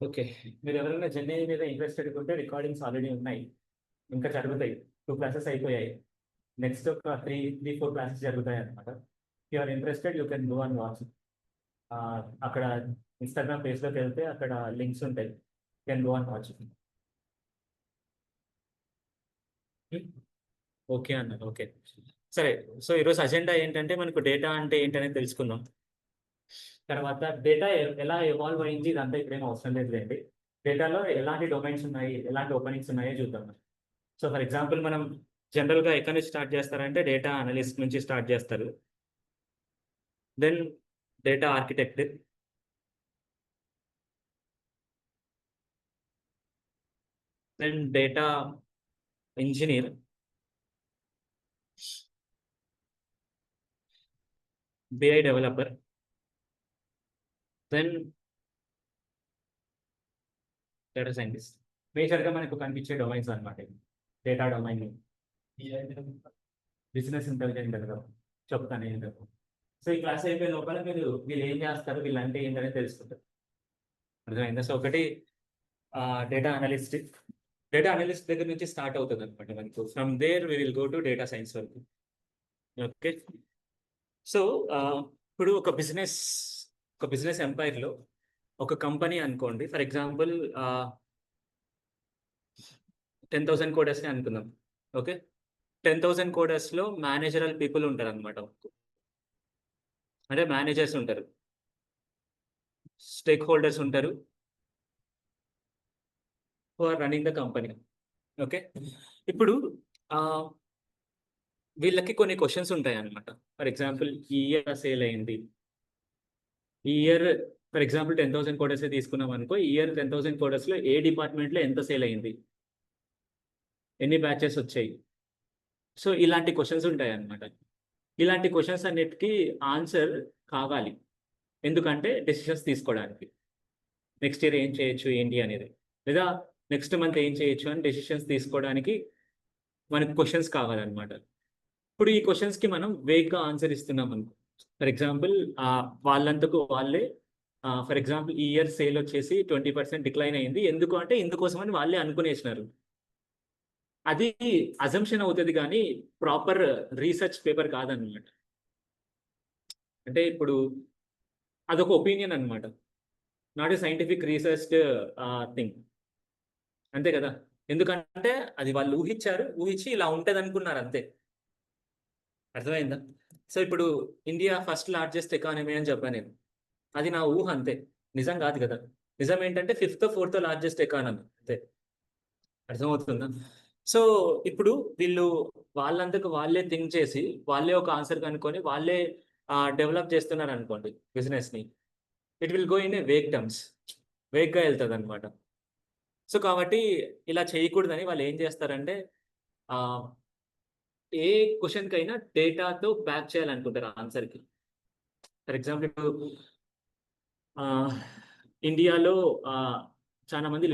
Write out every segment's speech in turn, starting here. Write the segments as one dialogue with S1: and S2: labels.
S1: Okay. మీరు ఎవరైనా journey మీద ఇంట్రెస్టెడ్ ఉంటే రికార్డింగ్స్ ఆల్రెడీ ఉన్నాయి. ఇంకా జరుగుతాయి. 2 క్లాసెస్ అయిపోయాయి. నెక్స్ట్ ఒక 4 క్లాసెస్ జరుగుతాయి అనమాట. You are interested you can go and watch. అక్కడ ఇన్స్టాగ్రామ్ పేజ్లోకి వెళ్తే అక్కడ లింక్స్ ఉంటాయి. Can go and watch. Okay అన్న. ఓకే, సరే. సో ఈరోజు అజెండా ఏంటంటే మనకు డేటా అంటే ఏంటనేది తెలుసుకుందాం. తర్వాత డేటా ఎలా ఎవాల్వ్ అయింది ఇదంతా ఇప్పుడేం అవసరం లేదులేండి. డేటాలో ఎలాంటి డొమైన్స్ ఉన్నాయి, ఎలాంటి ఓపెనింగ్స్ ఉన్నాయో చూద్దాం. సో ఫర్ ఎగ్జాంపుల్ మనం జనరల్గా ఎక్కడి నుంచి స్టార్ట్ చేస్తారంటే డేటా అనలిస్ట్ నుంచి స్టార్ట్ చేస్తారు. Then data architect, then data engineer, BI developer, then data scientist. మేజర్గా మనకు కనిపించే డొమైన్స్ అనమాట. డేటా డొమైన్, బిజినెస్ ఇంటెలిజెన్స్ కదా చెప్తాను ఏంటో. సో ఈ క్లాస్ అయిపోయే లోపల మీరు వీళ్ళు ఏం చేస్తారు, వీళ్ళు అంటే ఏంటనే తెలుసుకుంటారు. అర్థమైందా? సో ఒకటి డేటా అనలిస్ట్. డేటా అనలిస్ట్ దగ్గర నుంచి స్టార్ట్ అవుతుంది అనమాట మనకు. From there we will go to data science వరకు. ఓకే. సో ఇప్పుడు ఒక బిజినెస్ ఎంపైర్లో ఒక కంపెనీ అనుకోండి. ఫర్ ఎగ్జాంపుల్ 10,000 కోడర్స్ని అనుకుందాం. ఓకే. 10,000 కోడర్స్లో మేనేజరల్ పీపుల్ ఉంటారు అనమాట. అంటే మేనేజర్స్ ఉంటారు, స్టేక్ హోల్డర్స్ ఉంటారు, who are running the company. Okay. ఇప్పుడు ఆ, వీళ్ళకి కొన్ని క్వశ్చన్స్ ఉంటాయి అనమాట. ఫర్ ఎగ్జాంపుల్ ఈ ఇయర్ సేల్ అయింది, ఈ ఇయర్ ఫర్ ఎగ్జాంపుల్ 10,000 కోడర్స్ తీసుకున్నాం అనుకో, ఈ ఇయర్ 10,000 కోడర్స్లో ఏ డిపార్ట్మెంట్లో ఎంత సేల్ అయింది, ఎన్ని బ్యాచెస్ వచ్చాయి. సో ఇలాంటి క్వశ్చన్స్ ఉంటాయి అనమాట. ఇలాంటి క్వశ్చన్స్ అన్నిటికీ ఆన్సర్ కావాలి, ఎందుకంటే డెసిషన్స్ తీసుకోవడానికి. నెక్స్ట్ ఇయర్ ఏం చేయొచ్చు ఏంటి అనేది, లేదా నెక్స్ట్ మంత్ ఏం చేయొచ్చు అని డెసిషన్స్ తీసుకోవడానికి మనకు క్వశ్చన్స్ కావాలన్నమాట. ఇప్పుడు ఈ క్వశ్చన్స్కి మనం వేగ్గా ఆన్సర్ ఇస్తున్నాం అనుకో. ఫర్ ఎగ్జాంపుల్ వాళ్ళంతకు వాళ్ళే ఫర్ ఎగ్జాంపుల్ ఈ ఇయర్ సేల్ వచ్చేసి 20% డిక్లైన్ అయింది, ఎందుకు అంటే ఇందుకోసం అని వాళ్ళే అనుకునేసినారు. అది అజంప్షన్ అవుతుంది కానీ ప్రాపర్ రీసెర్చ్ పేపర్ కాదనమాట. అంటే ఇప్పుడు అదొక ఒపీనియన్ అనమాట, not a scientific research thing. అంతే కదా. ఎందుకంటే అది వాళ్ళు ఊహించి ఇలా ఉంటుంది అనుకున్నారు అంతే. అర్థమైందా? సో ఇప్పుడు ఇండియా ఫస్ట్ లార్జెస్ట్ ఎకానమీ అని చెప్పాను నేను, అది నా ఊహ అంతే, నిజం కాదు కదా. నిజం ఏంటంటే 5th 4th లార్జెస్ట్ ఎకానమీ అంతే. అర్థమవుతుందా? సో ఇప్పుడు వీళ్ళు వాళ్ళంతకు వాళ్ళే థింక్ చేసి వాళ్ళే ఒక ఆన్సర్ కనుక్కొని వాళ్ళే డెవలప్ చేస్తున్నారు అనుకోండి బిజినెస్ని, it will go in a vague terms, వేగ్గా వెళ్తుంది అనమాట. సో కాబట్టి ఇలా చేయకూడదని వాళ్ళు ఏం చేస్తారంటే ఆ, ఏ క్వశ్చన్కైనా డేటాతో బ్యాక్ చేయాలనుకుంటారు ఆన్సర్కి. ఫర్ ఎగ్జాంపుల్ ఇప్పుడు ఆ, ఇండియాలో చాలా మంది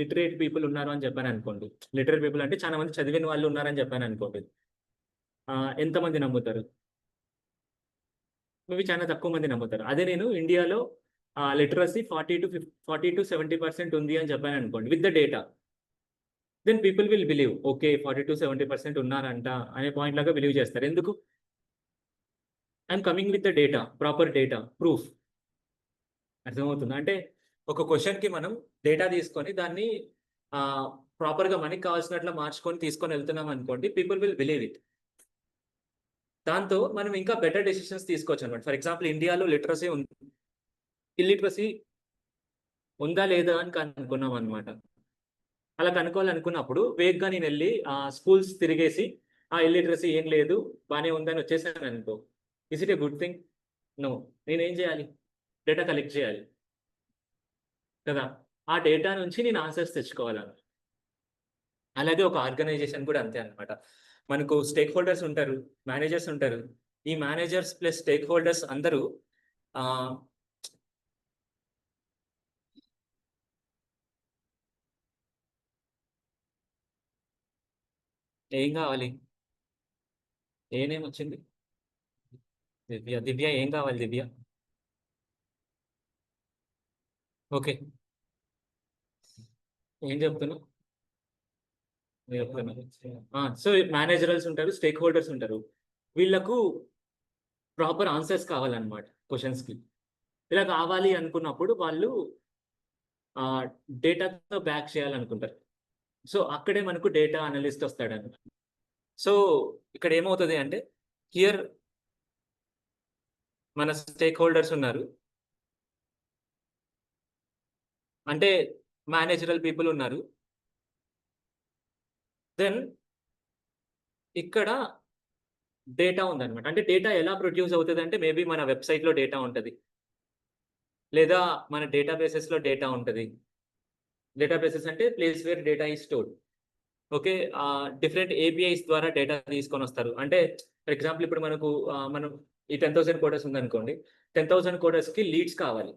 S1: లిటరేట్ పీపుల్ ఉన్నారు అని చెప్పాను అనుకోండి. లిటరేట్ పీపుల్ అంటే చాలా మంది చదివిన వాళ్ళు ఉన్నారని చెప్పాను అనుకోండి. ఎంతమంది నమ్ముతారు? మేబీ చాలా తక్కువ మంది నమ్ముతారు. అదే నేను ఇండియాలో లిటరసీ 40 to 70% ఉంది అని చెప్పాను అనుకోండి with the data, then people will believe. Okay, 40 to 70% ఉన్నారంట అనే పాయింట్ లాగా బిలీవ్ చేస్తారు. ఎందుకు? I'm coming with the data, proper data proof. అర్థమవుతుంది అంటే ఒక క్వశ్చన్కి మనం డేటా తీసుకొని దాన్ని ప్రాపర్గా మనకి కావాల్సినట్లు మార్చుకొని తీసుకొని వెళ్తున్నాం అనుకోండి, పీపుల్ విల్ బిలీవ్ ఇట్. దాంతో మనం ఇంకా బెటర్ డెసిషన్స్ తీసుకోవచ్చు అనమాట. ఫర్ ఎగ్జాంపుల్ ఇండియాలో ఇల్లిటరసీ ఉందా లేదా అని కనుక్కున్నాం అనమాట. అలా కనుక్కోవాలనుకున్నప్పుడు వేగ్గా నేను వెళ్ళి స్కూల్స్ తిరిగేసి ఇల్లిటరసీ ఏం లేదు బాగానే ఉందని వచ్చేసాను అనుకో, is it a good thing? No. నేనేం చేయాలి? డేటా కలెక్ట్ చేయాలి కదా. ఆ డేటా నుంచి నేను ఆన్సర్స్ తెచ్చుకోవాలి. అలాగే ఒక ఆర్గనైజేషన్ కూడా అంతే అనమాట. మనకు స్టేక్ హోల్డర్స్ ఉంటారు, మేనేజర్స్ ఉంటారు. ఈ మేనేజర్స్ ప్లస్ స్టేక్ హోల్డర్స్ అందరూ ఆ, ఏం కావాలి? ఏ నేమ్ వచ్చింది? దివ్య. దివ్య ఏం కావాలి దివ్య? ఓకే. ఏం చెప్తున్నా సో మేనేజరల్స్ ఉంటారు, స్టేక్ హోల్డర్స్ ఉంటారు. వీళ్ళకు ప్రాపర్ ఆన్సర్స్ కావాలన్నమాట క్వశ్చన్స్కి. ఇలా కావాలి అనుకున్నప్పుడు వాళ్ళు డేటాతో బ్యాక్ చేయాలనుకుంటారు. సో అక్కడే మనకు డేటా అనలిస్ట్ వస్తాడన్నమాట. సో ఇక్కడ ఏమవుతుంది అంటే హియర్ మన స్టేక్ హోల్డర్స్ ఉన్నారు, అంటే మేనేజరల్ పీపుల్ ఉన్నారు. దెన్ ఇక్కడ డేటా ఉందన్నమాట. అంటే డేటా ఎలా ప్రొడ్యూస్ అవుతుంది అంటే మేబీ మన వెబ్సైట్లో డేటా ఉంటుంది, లేదా మన డేటాబేసెస్లో డేటా ఉంటుంది. డేటాబేసెస్ అంటే place where data is stored. Okay, different APIs ద్వారా డేటా తీసుకొని వస్తారు. అంటే ఫర్ ఎగ్జాంపుల్ ఇప్పుడు మనకు మనం ఈ 10,000 కోడర్స్ ఉందనుకోండి, 10,000 కోడర్స్కి లీడ్స్ కావాలి.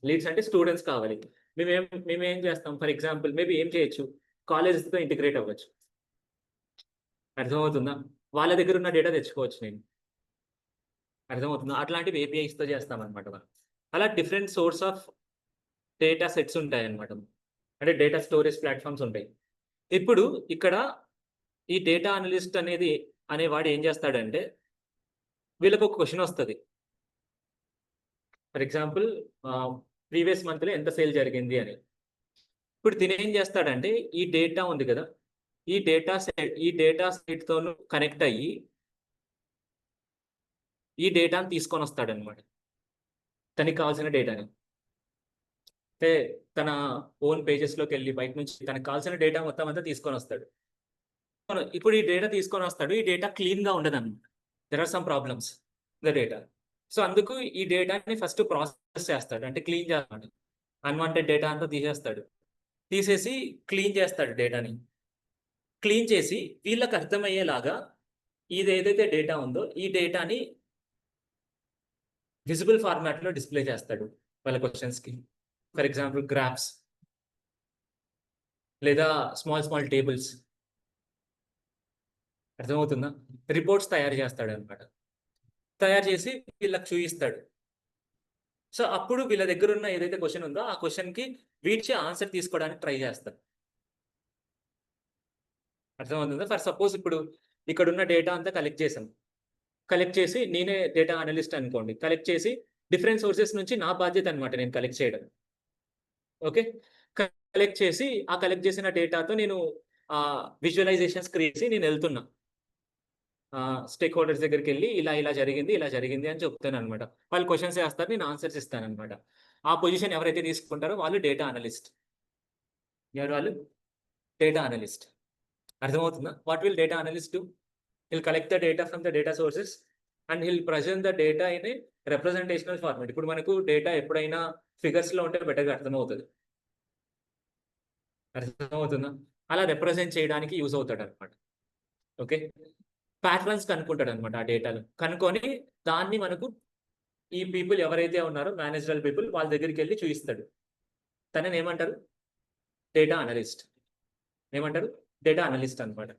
S1: లీడ్స్ అంటే స్టూడెంట్స్ కావాలి. మేమేం చేస్తాం, ఫర్ ఎగ్జాంపుల్ మేబీ ఏం చేయొచ్చు, కాలేజెస్తో ఇంటిగ్రేట్ అవ్వచ్చు. అర్థమవుతుందా? వాళ్ళ దగ్గర ఉన్న డేటా తెచ్చుకోవచ్చు నేను. అర్థమవుతుందా? అట్లాంటివి ఏపీఐస్తో చేస్తామన్నమాట మనం. అలా different source of data sets ఉంటాయి అన్నమాట. అంటే డేటా స్టోరేజ్ ప్లాట్ఫామ్స్ ఉంటాయి. ఇప్పుడు ఇక్కడ ఈ డేటా అనలిస్ట్ అనేవాడు ఏం చేస్తాడంటే వీళ్ళకి ఒక క్వశ్చన్ వస్తుంది. ఫర్ ఎగ్జాంపుల్ ప్రీవియస్ మంత్లో ఎంత సేల్ జరిగింది అని. ఇప్పుడు తినేం చేస్తాడంటే ఈ డేటా ఉంది కదా, ఈ డేటా సెట్తో కనెక్ట్ అయ్యి ఈ డేటాను తీసుకొని వస్తాడనమాట, తనకి కావాల్సిన డేటాని. అంటే తన ఓన్ పేజెస్లోకి వెళ్ళి బయట నుంచి తనకు కావాల్సిన డేటా మొత్తం అంతా తీసుకొని వస్తాడు. ఇప్పుడు ఈ డేటా తీసుకొని వస్తాడు, ఈ డేటా క్లీన్గా ఉండదు అనమాట. There are some problems the data. So అందుకు ఈ డేటాని ఫస్ట్ ప్రాసెస్ చేస్తాడు, అంటే క్లీన్ చేస్తాడు. అన్వాంటెడ్ డేటా అంతా తీసేస్తాడు, తీసేసి క్లీన్ చేస్తాడు డేటాని. క్లీన్ చేసి వీళ్ళకి అర్థమయ్యేలాగా ఇది ఏదైతే డేటా ఉందో ఈ డేటాని విజిబుల్ ఫార్మాట్లో డిస్ప్లే చేస్తాడు వాళ్ళ క్వశ్చన్స్కి. ఫర్ ఎగ్జాంపుల్ గ్రాఫ్స్ లేదా స్మాల్ టేబుల్స్. అర్థమవుతుందా? రిపోర్ట్స్ తయారు చేస్తాడు అనమాట. తయారు చేసి వీళ్ళకి చూపిస్తాడు. సో అప్పుడు వీళ్ళ దగ్గర ఉన్న ఏదైతే క్వశ్చన్ ఉందో ఆ క్వశ్చన్కి వీటి ఆన్సర్ తీసుకోవడానికి ట్రై చేస్తారు. అర్థమవుతుందా? ఫర్ సపోజ్ ఇప్పుడు ఇక్కడ ఉన్న డేటా అంతా కలెక్ట్ చేశాను. కలెక్ట్ చేసి నేనే డేటా అనలిస్ట్ అనుకోండి, కలెక్ట్ చేసి డిఫరెంట్ సోర్సెస్ నుంచి నా బాధ్యత అనమాట నేను కలెక్ట్ చేయడం. ఓకే, కలెక్ట్ చేసి ఆ కలెక్ట్ చేసిన డేటాతో నేను విజువలైజేషన్స్ క్రియేట్ చేసి నేను వెళ్తున్నా స్టేక్ హోల్డర్స్ దగ్గరికి వెళ్ళి ఇలా జరిగింది అని చెప్తాను అనమాట. వాళ్ళు క్వశ్చన్స్ వేస్తారు, నేను ఆన్సర్స్ ఇస్తాను అనమాట. ఆ పొజిషన్ ఎవరైతే తీసుకుంటారో వాళ్ళు డేటా అనలిస్ట్. ఎవరు వాళ్ళు? Data analyst. అర్థమవుతుందా? What will data analyst do? He'll collect the data from the data sources and he'll present the data in a representational format. ఇప్పుడు మనకు డేటా ఎప్పుడైనా ఫిగర్స్లో ఉంటే బెటర్గా అర్థమవుతుందా? అలా రిప్రజెంట్ చేయడానికి యూజ్ అవుతాడు అనమాట. ఓకే, ప్యాటర్న్స్ కనుక్కుంటాడు అనమాట. ఆ డేటాలు కనుక్కొని దాన్ని మనకు ఈ పీపుల్ ఎవరైతే ఉన్నారో మేనేజరల్ పీపుల్ వాళ్ళ దగ్గరికి వెళ్ళి చూపిస్తాడు. తనని ఏమంటారు? Data analyst. ఏమంటారు? డేటా అనలిస్ట్ అనమాట.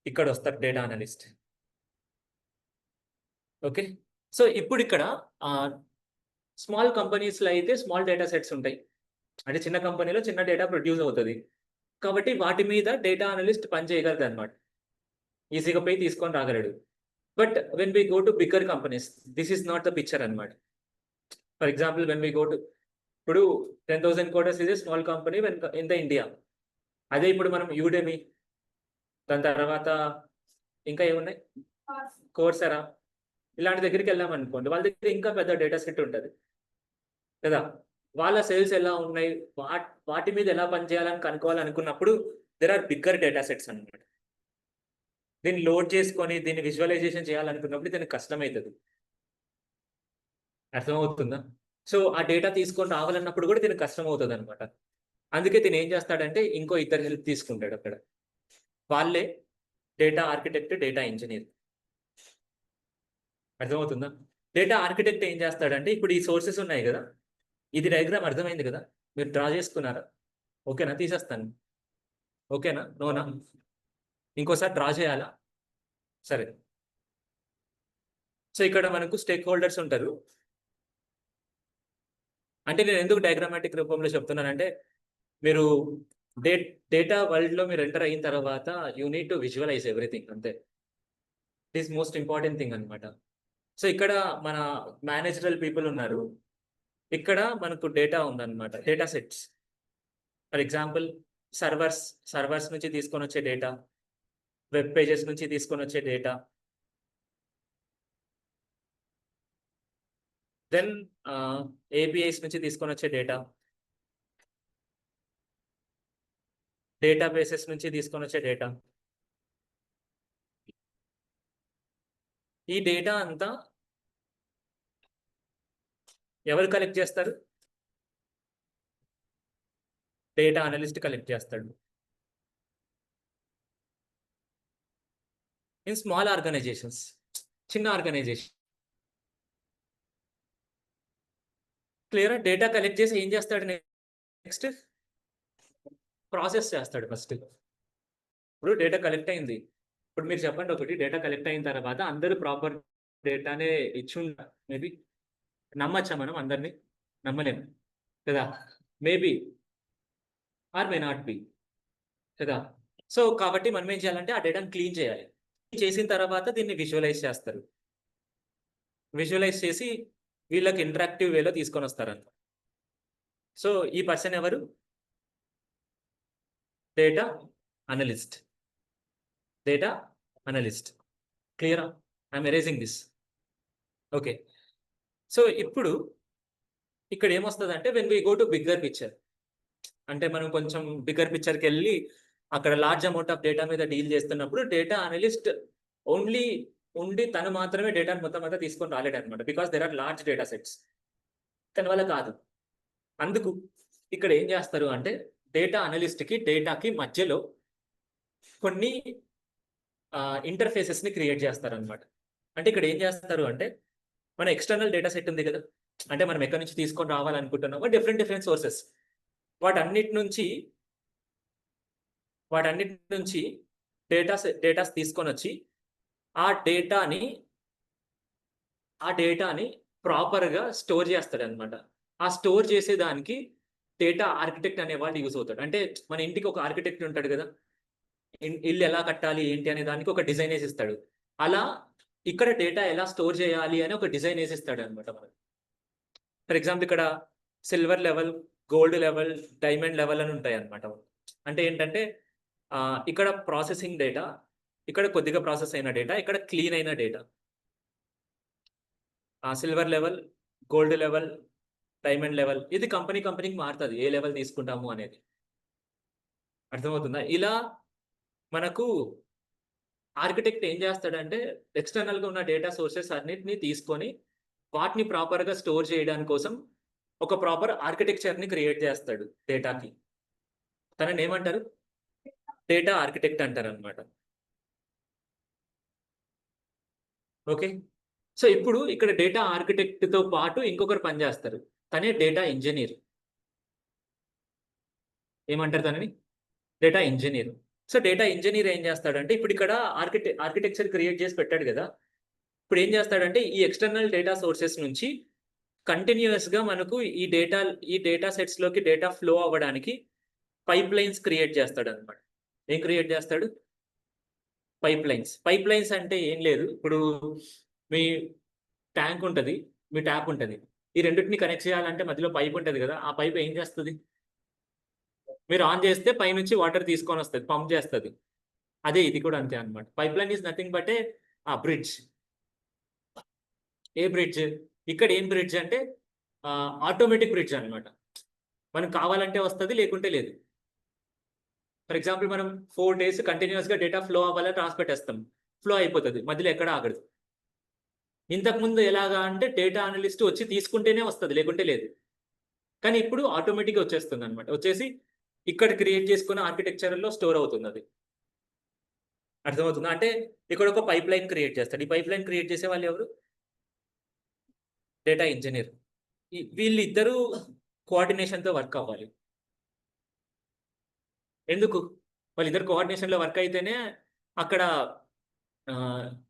S1: ఇక్కడ వస్తారు డేటా అనలిస్ట్. ఓకే, సో ఇప్పుడు ఇక్కడ స్మాల్ కంపెనీస్లో అయితే స్మాల్ డేటా సెట్స్ ఉంటాయి. అంటే చిన్న కంపెనీలో చిన్న డేటా ప్రొడ్యూస్ అవుతుంది కాబట్టి వాటి మీద డేటా అనలిస్ట్ పని చేయగలదు అనమాట. ఈజీగా పోయి తీసుకొని రాగలడు. But when we go to bigger companies this is not the picture అనమాట. For example when we go to ఇప్పుడు 10,000 coders is a small company in the India. అదే ఇప్పుడు మనం యూడెమీ, దాని తర్వాత ఇంకా ఏమున్నాయి, కోర్సెరా, ఇలాంటి దగ్గరికి వెళ్ళామనుకోండి, వాళ్ళ దగ్గర ఇంకా పెద్ద డేటా సెట్ ఉంటుంది కదా. వాళ్ళ సేల్స్ ఎలా ఉన్నాయి, వాటి మీద ఎలా పనిచేయాలని కనుక్కోవాలనుకున్నప్పుడు there are bigger data sets అనమాట. దీన్ని లోడ్ చేసుకొని దీన్ని విజువలైజేషన్ చేయాలనుకున్నప్పుడు దీనికి కష్టమవుతుంది. అర్థమవుతుందా? సో ఆ డేటా తీసుకొని రావాలన్నప్పుడు కూడా దీనికి కష్టం అవుతుంది అనమాట. అందుకే దీన్ని ఏం చేస్తాడంటే ఇంకో ఇద్దరు హెల్ప్ తీసుకుంటాడు అక్కడ. వాళ్ళే డేటా ఆర్కిటెక్ట్, డేటా ఇంజనీర్. అర్థమవుతుందా? డేటా ఆర్కిటెక్ట్ ఏం చేస్తాడంటే ఇప్పుడు ఈ సోర్సెస్ ఉన్నాయి కదా, ఇది డయాగ్రామ్ అర్థమైంది కదా, మీరు డ్రా చేసుకున్నారా? ఓకేనా? తీసేస్తాను. ఓకేనా? నోనా? ఇంకోసారి డ్రా చేయాలా? సరే. సో ఇక్కడ మనకు స్టేక్ హోల్డర్స్ ఉంటారు. అంటే నేను ఎందుకు డయాగ్రామాటిక్ రూపంలో చెప్తున్నానంటే మీరు డేటా వరల్డ్లో మీరు ఎంటర్ అయిన తర్వాత you need to visualize everything, అంతే. It is most important thing అనమాట. సో ఇక్కడ మన మేనేజరల్ పీపుల్ ఉన్నారు, ఇక్కడ మనకు డేటా ఉందన్నమాట, data sets. For example servers నుంచి తీసుకొని వచ్చే డేటా, వెబ్ పేజెస్ నుంచి తీసుకొని వచ్చే డేటా, దెన్ ఏపీఐస్ నుంచి తీసుకొని వచ్చే డేటా, డేటాబేసెస్ నుంచి తీసుకొని వచ్చే డేటా. ఈ డేటా అంతా ఎవరు కలెక్ట్ చేస్తారు? డేటా అనలిస్ట్ కలెక్ట్ చేస్తాడు. ఇన్ స్మాల్ ఆర్గనైజేషన్స్, చిన్న ఆర్గనైజేషన్. క్లియర్? డేటా కలెక్ట్ చేసి ఏం చేస్తాడు నెక్స్ట్? ప్రాసెస్ చేస్తాడు ఫస్ట్. ఇప్పుడు డేటా కలెక్ట్ అయింది, ఇప్పుడు మీరు చెప్పండి ఒకటి, డేటా కలెక్ట్ అయిన తర్వాత అందరూ ప్రాపర్ డేటానే ఇచ్చి ఉంటారు. మేబీ నమ్మచ్చా మనం అందరినీ? నమ్మలేము కదా, maybe or may not be కదా. సో కాబట్టి మనం ఏం చేయాలంటే ఆ డేటాను క్లీన్ చేయాలి. చేసిన తర్వాత దీన్ని విజువలైజ్ చేస్తారు. విజువలైజ్ చేసి వీళ్ళకి ఇంటరాక్టివ్ వేలో తీసుకొని వస్తారంట. సో ఈ పర్సన్ ఎవరు? Data analyst. Data analyst. క్లియరా? I'm erasing this. Okay. So ఇప్పుడు ఇక్కడ ఏమొస్తుందంటే when we go to bigger picture, అంటే మనం కొంచెం బిగ్గర్ పిక్చర్కి వెళ్ళి అక్కడ లార్జ్ అమౌంట్ ఆఫ్ డేటా మీద డీల్ చేస్తున్నప్పుడు డేటా అనలిస్ట్ ఓన్లీ ఉండి తను మాత్రమే డేటాను మొత్తం అంతా తీసుకొని రాలేడు అనమాట. Because there are large data sets, తన వల్ల కాదు. అందుకు ఇక్కడ ఏం చేస్తారు అంటే డేటా అనలిస్ట్కి డేటాకి మధ్యలో కొన్ని ఇంటర్ఫేసెస్ని క్రియేట్ చేస్తారు అనమాట. అంటే ఇక్కడ ఏం చేస్తారు అంటే మన ఎక్స్టర్నల్ డేటా సెట్ ఉంది కదా, అంటే మనం ఎక్కడి నుంచి తీసుకొని రావాలనుకుంటున్నామో డిఫరెంట్ సోర్సెస్, వాటన్నిటి నుంచి డేటాస్ తీసుకొని వచ్చి ఆ డేటాని ప్రాపర్గా స్టోర్ చేస్తాడు అనమాట. ఆ స్టోర్ చేసేదానికి డేటా ఆర్కిటెక్ట్ అనేవాడు యూజ్ అవుతాడు. అంటే మన ఇంటికి ఒక ఆర్కిటెక్ట్ ఉంటాడు కదా, ఇల్లు ఎలా కట్టాలి ఏంటి అనే దానికి ఒక డిజైన్ వేసి ఇస్తాడు. అలా ఇక్కడ డేటా ఎలా స్టోర్ చేయాలి అని ఒక డిజైన్ వేసి ఇస్తాడు అనమాట మనకి. ఫర్ ఎగ్జాంపుల్ ఇక్కడ silver level, gold level, diamond level అని ఉంటాయి అనమాట. అంటే ఏంటంటే ఇక్కడ ప్రాసెసింగ్ డేటా, ఇక్కడ కొద్దిగా ప్రాసెస్ అయిన డేటా, ఇక్కడ క్లీన్ అయిన data. Silver level, gold level, diamond level, ఇది కంపెనీకి మారుతుంది ఏ లెవెల్ తీసుకుంటాము అనేది. అర్థమవుతుందా? ఇలా మనకు ఆర్కిటెక్ట్ ఏం చేస్తాడంటే ఎక్స్టర్నల్గా ఉన్న డేటా సోర్సెస్ అన్నిటిని తీసుకొని వాటిని ప్రాపర్గా స్టోర్ చేయడానికి కోసం ఒక ప్రాపర్ ఆర్కిటెక్చర్ని క్రియేట్ చేస్తాడు డేటాకి. తనని ఏమంటారు? డేటా ఆర్కిటెక్ట్ అంటారు అనమాట. ఓకే. సో ఇప్పుడు ఇక్కడ డేటా ఆర్కిటెక్ట్తో పాటు ఇంకొకరు పనిచేస్తారు, తనే డేటా ఇంజనీర్. ఏమంటారు తనని? Data engineer. So data engineer ఏం చేస్తాడంటే ఇప్పుడు ఇక్కడ ఆర్కిటెక్చర్ క్రియేట్ చేసి పెట్టాడు కదా, ఇప్పుడు ఏం చేస్తాడంటే ఈ ఎక్స్టర్నల్ డేటా సోర్సెస్ నుంచి కంటిన్యూస్గా మనకు ఈ డేటా సెట్స్లోకి డేటా ఫ్లో అవ్వడానికి పైప్ లైన్స్ క్రియేట్ చేస్తాడు అనమాట. ఏం క్రియేట్ చేస్తాడు? పైప్ లైన్స్ అంటే ఏం లేదు, ఇప్పుడు మీ ట్యాంక్ ఉంటుంది, మీ ట్యాప్ ఉంటుంది, ఈ రెండింటిని కనెక్ట్ చేయాలంటే మధ్యలో పైప్ ఉంటుంది కదా, ఆ పైప్ ఏం చేస్తుంది? మీరు ఆన్ చేస్తే పైనుంచి వాటర్ తీసుకొని వస్తుంది, పంప్ చేస్తుంది. అదే ఇది కూడా అంతే అనమాట. Pipe line is nothing but ఆ బ్రిడ్జ్. ఏ బ్రిడ్జ్? ఇక్కడ ఏం బ్రిడ్జ్ అంటే ఆటోమేటిక్ బ్రిడ్జ్ అనమాట. మనకు కావాలంటే వస్తుంది, లేకుంటే లేదు. ఫర్ ఎగ్జాంపుల్ మనం 4 days కంటిన్యూస్గా డేటా ఫ్లో అవ్వాలని రాసి పెట్టేస్తాం, ఫ్లో అయిపోతుంది, మధ్యలో ఎక్కడ ఆగదు. ఇంతకుముందు ఎలాగా అంటే డేటా అనలిస్ట్ వచ్చి తీసుకుంటేనే వస్తుంది, లేకుంటే లేదు. కానీ ఇప్పుడు ఆటోమేటిక్గా వచ్చేస్తుంది అనమాట. వచ్చేసి ఇక్కడ క్రియేట్ చేసుకున్న ఆర్కిటెక్చర్లో స్టోర్ అవుతుంది అది. అర్థమవుతుందా? అంటే ఇక్కడ ఒక పైప్ లైన్ క్రియేట్ చేస్తాడు. ఈ పైప్ లైన్ క్రియేట్ చేసే వాళ్ళు ఎవరు? Data engineer. వీళ్ళిద్దరూ కోఆర్డినేషన్తో వర్క్ అవ్వాలి. ఎందుకు? వాళ్ళిద్దరు కోఆర్డినేషన్లో వర్క్ అయితేనే అక్కడ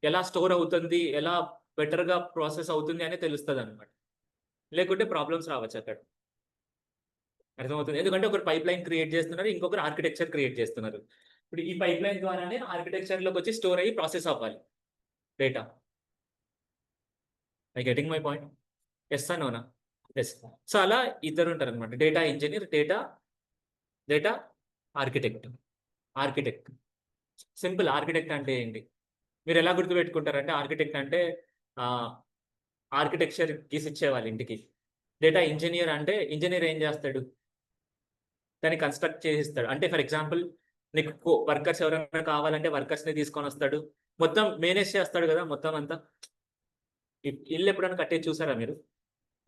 S1: ఎలా స్టోర్ అవుతుంది, ఎలా బెటర్గా ప్రాసెస్ అవుతుంది అనేది తెలుస్తుంది అనమాట. లేకుంటే ప్రాబ్లమ్స్ రావచ్చు అక్కడ. అర్థమవుతుంది. ఎందుకంటే ఒకరు పైప్ లైన్ క్రియేట్ చేస్తున్నారు, ఇంకొకరు ఆర్కిటెక్చర్ క్రియేట్ చేస్తున్నారు. ఇప్పుడు ఈ పైప్ లైన్ ద్వారానే ఆర్కిటెక్చర్లోకి వచ్చి స్టోర్ అయ్యి ప్రాసెస్ అవ్వాలి data. I getting my point? Yes నోనా? ఎస్. సో అలా ఇద్దరు ఉంటారు అనమాట, data engineer, data architect. Architect simple. Architect అంటే ఏంటి మీరు ఎలా గుర్తుపెట్టుకుంటారంటే, ఆర్కిటెక్ట్ అంటే ఆర్కిటెక్చర్ గీసి ఇచ్చేవాళ్ళు ఇంటికి. డేటా ఇంజనీర్ అంటే ఇంజనీర్ ఏం చేస్తాడు, దాన్ని కన్స్ట్రక్ట్ చేసిస్తాడు. అంటే ఫర్ ఎగ్జాంపుల్ నీకు వర్కర్స్ ఎవరైనా కావాలంటే వర్కర్స్ని తీసుకొని వస్తాడు, మొత్తం మేనేజ్ చేస్తాడు కదా మొత్తం అంతా. ఇల్లు ఎప్పుడైనా కట్టేది చూసారా మీరు?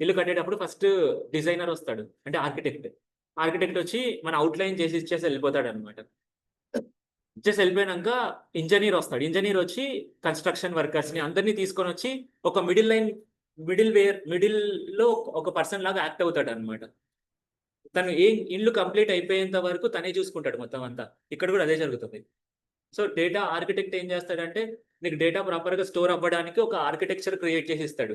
S1: ఇల్లు కట్టేటప్పుడు ఫస్ట్ డిజైనర్ వస్తాడు, అంటే ఆర్కిటెక్ట్. ఆర్కిటెక్ట్ వచ్చి మన అవుట్లైన్ చేసి ఇచ్చేసి వెళ్ళిపోతాడు అనమాట. ఇచ్చేసి వెళ్ళిపోయినాక ఇంజనీర్ వస్తాడు. ఇంజనీర్ వచ్చి కన్స్ట్రక్షన్ వర్కర్స్ని అందరినీ తీసుకొని వచ్చి ఒక మిడిల్లో ఒక పర్సన్ లాగా యాక్ట్ అవుతాడు అనమాట. తను ఇల్లు కంప్లీట్ అయిపోయేంత వరకు తనే చూసుకుంటాడు మొత్తం అంతా. ఇక్కడ కూడా అదే జరుగుతుంది. సో డేటా ఆర్కిటెక్ట్ ఏం చేస్తాడంటే, నీకు డేటా ప్రాపర్గా స్టోర్ అవ్వడానికి ఒక ఆర్కిటెక్చర్ క్రియేట్ చేసి ఇస్తాడు.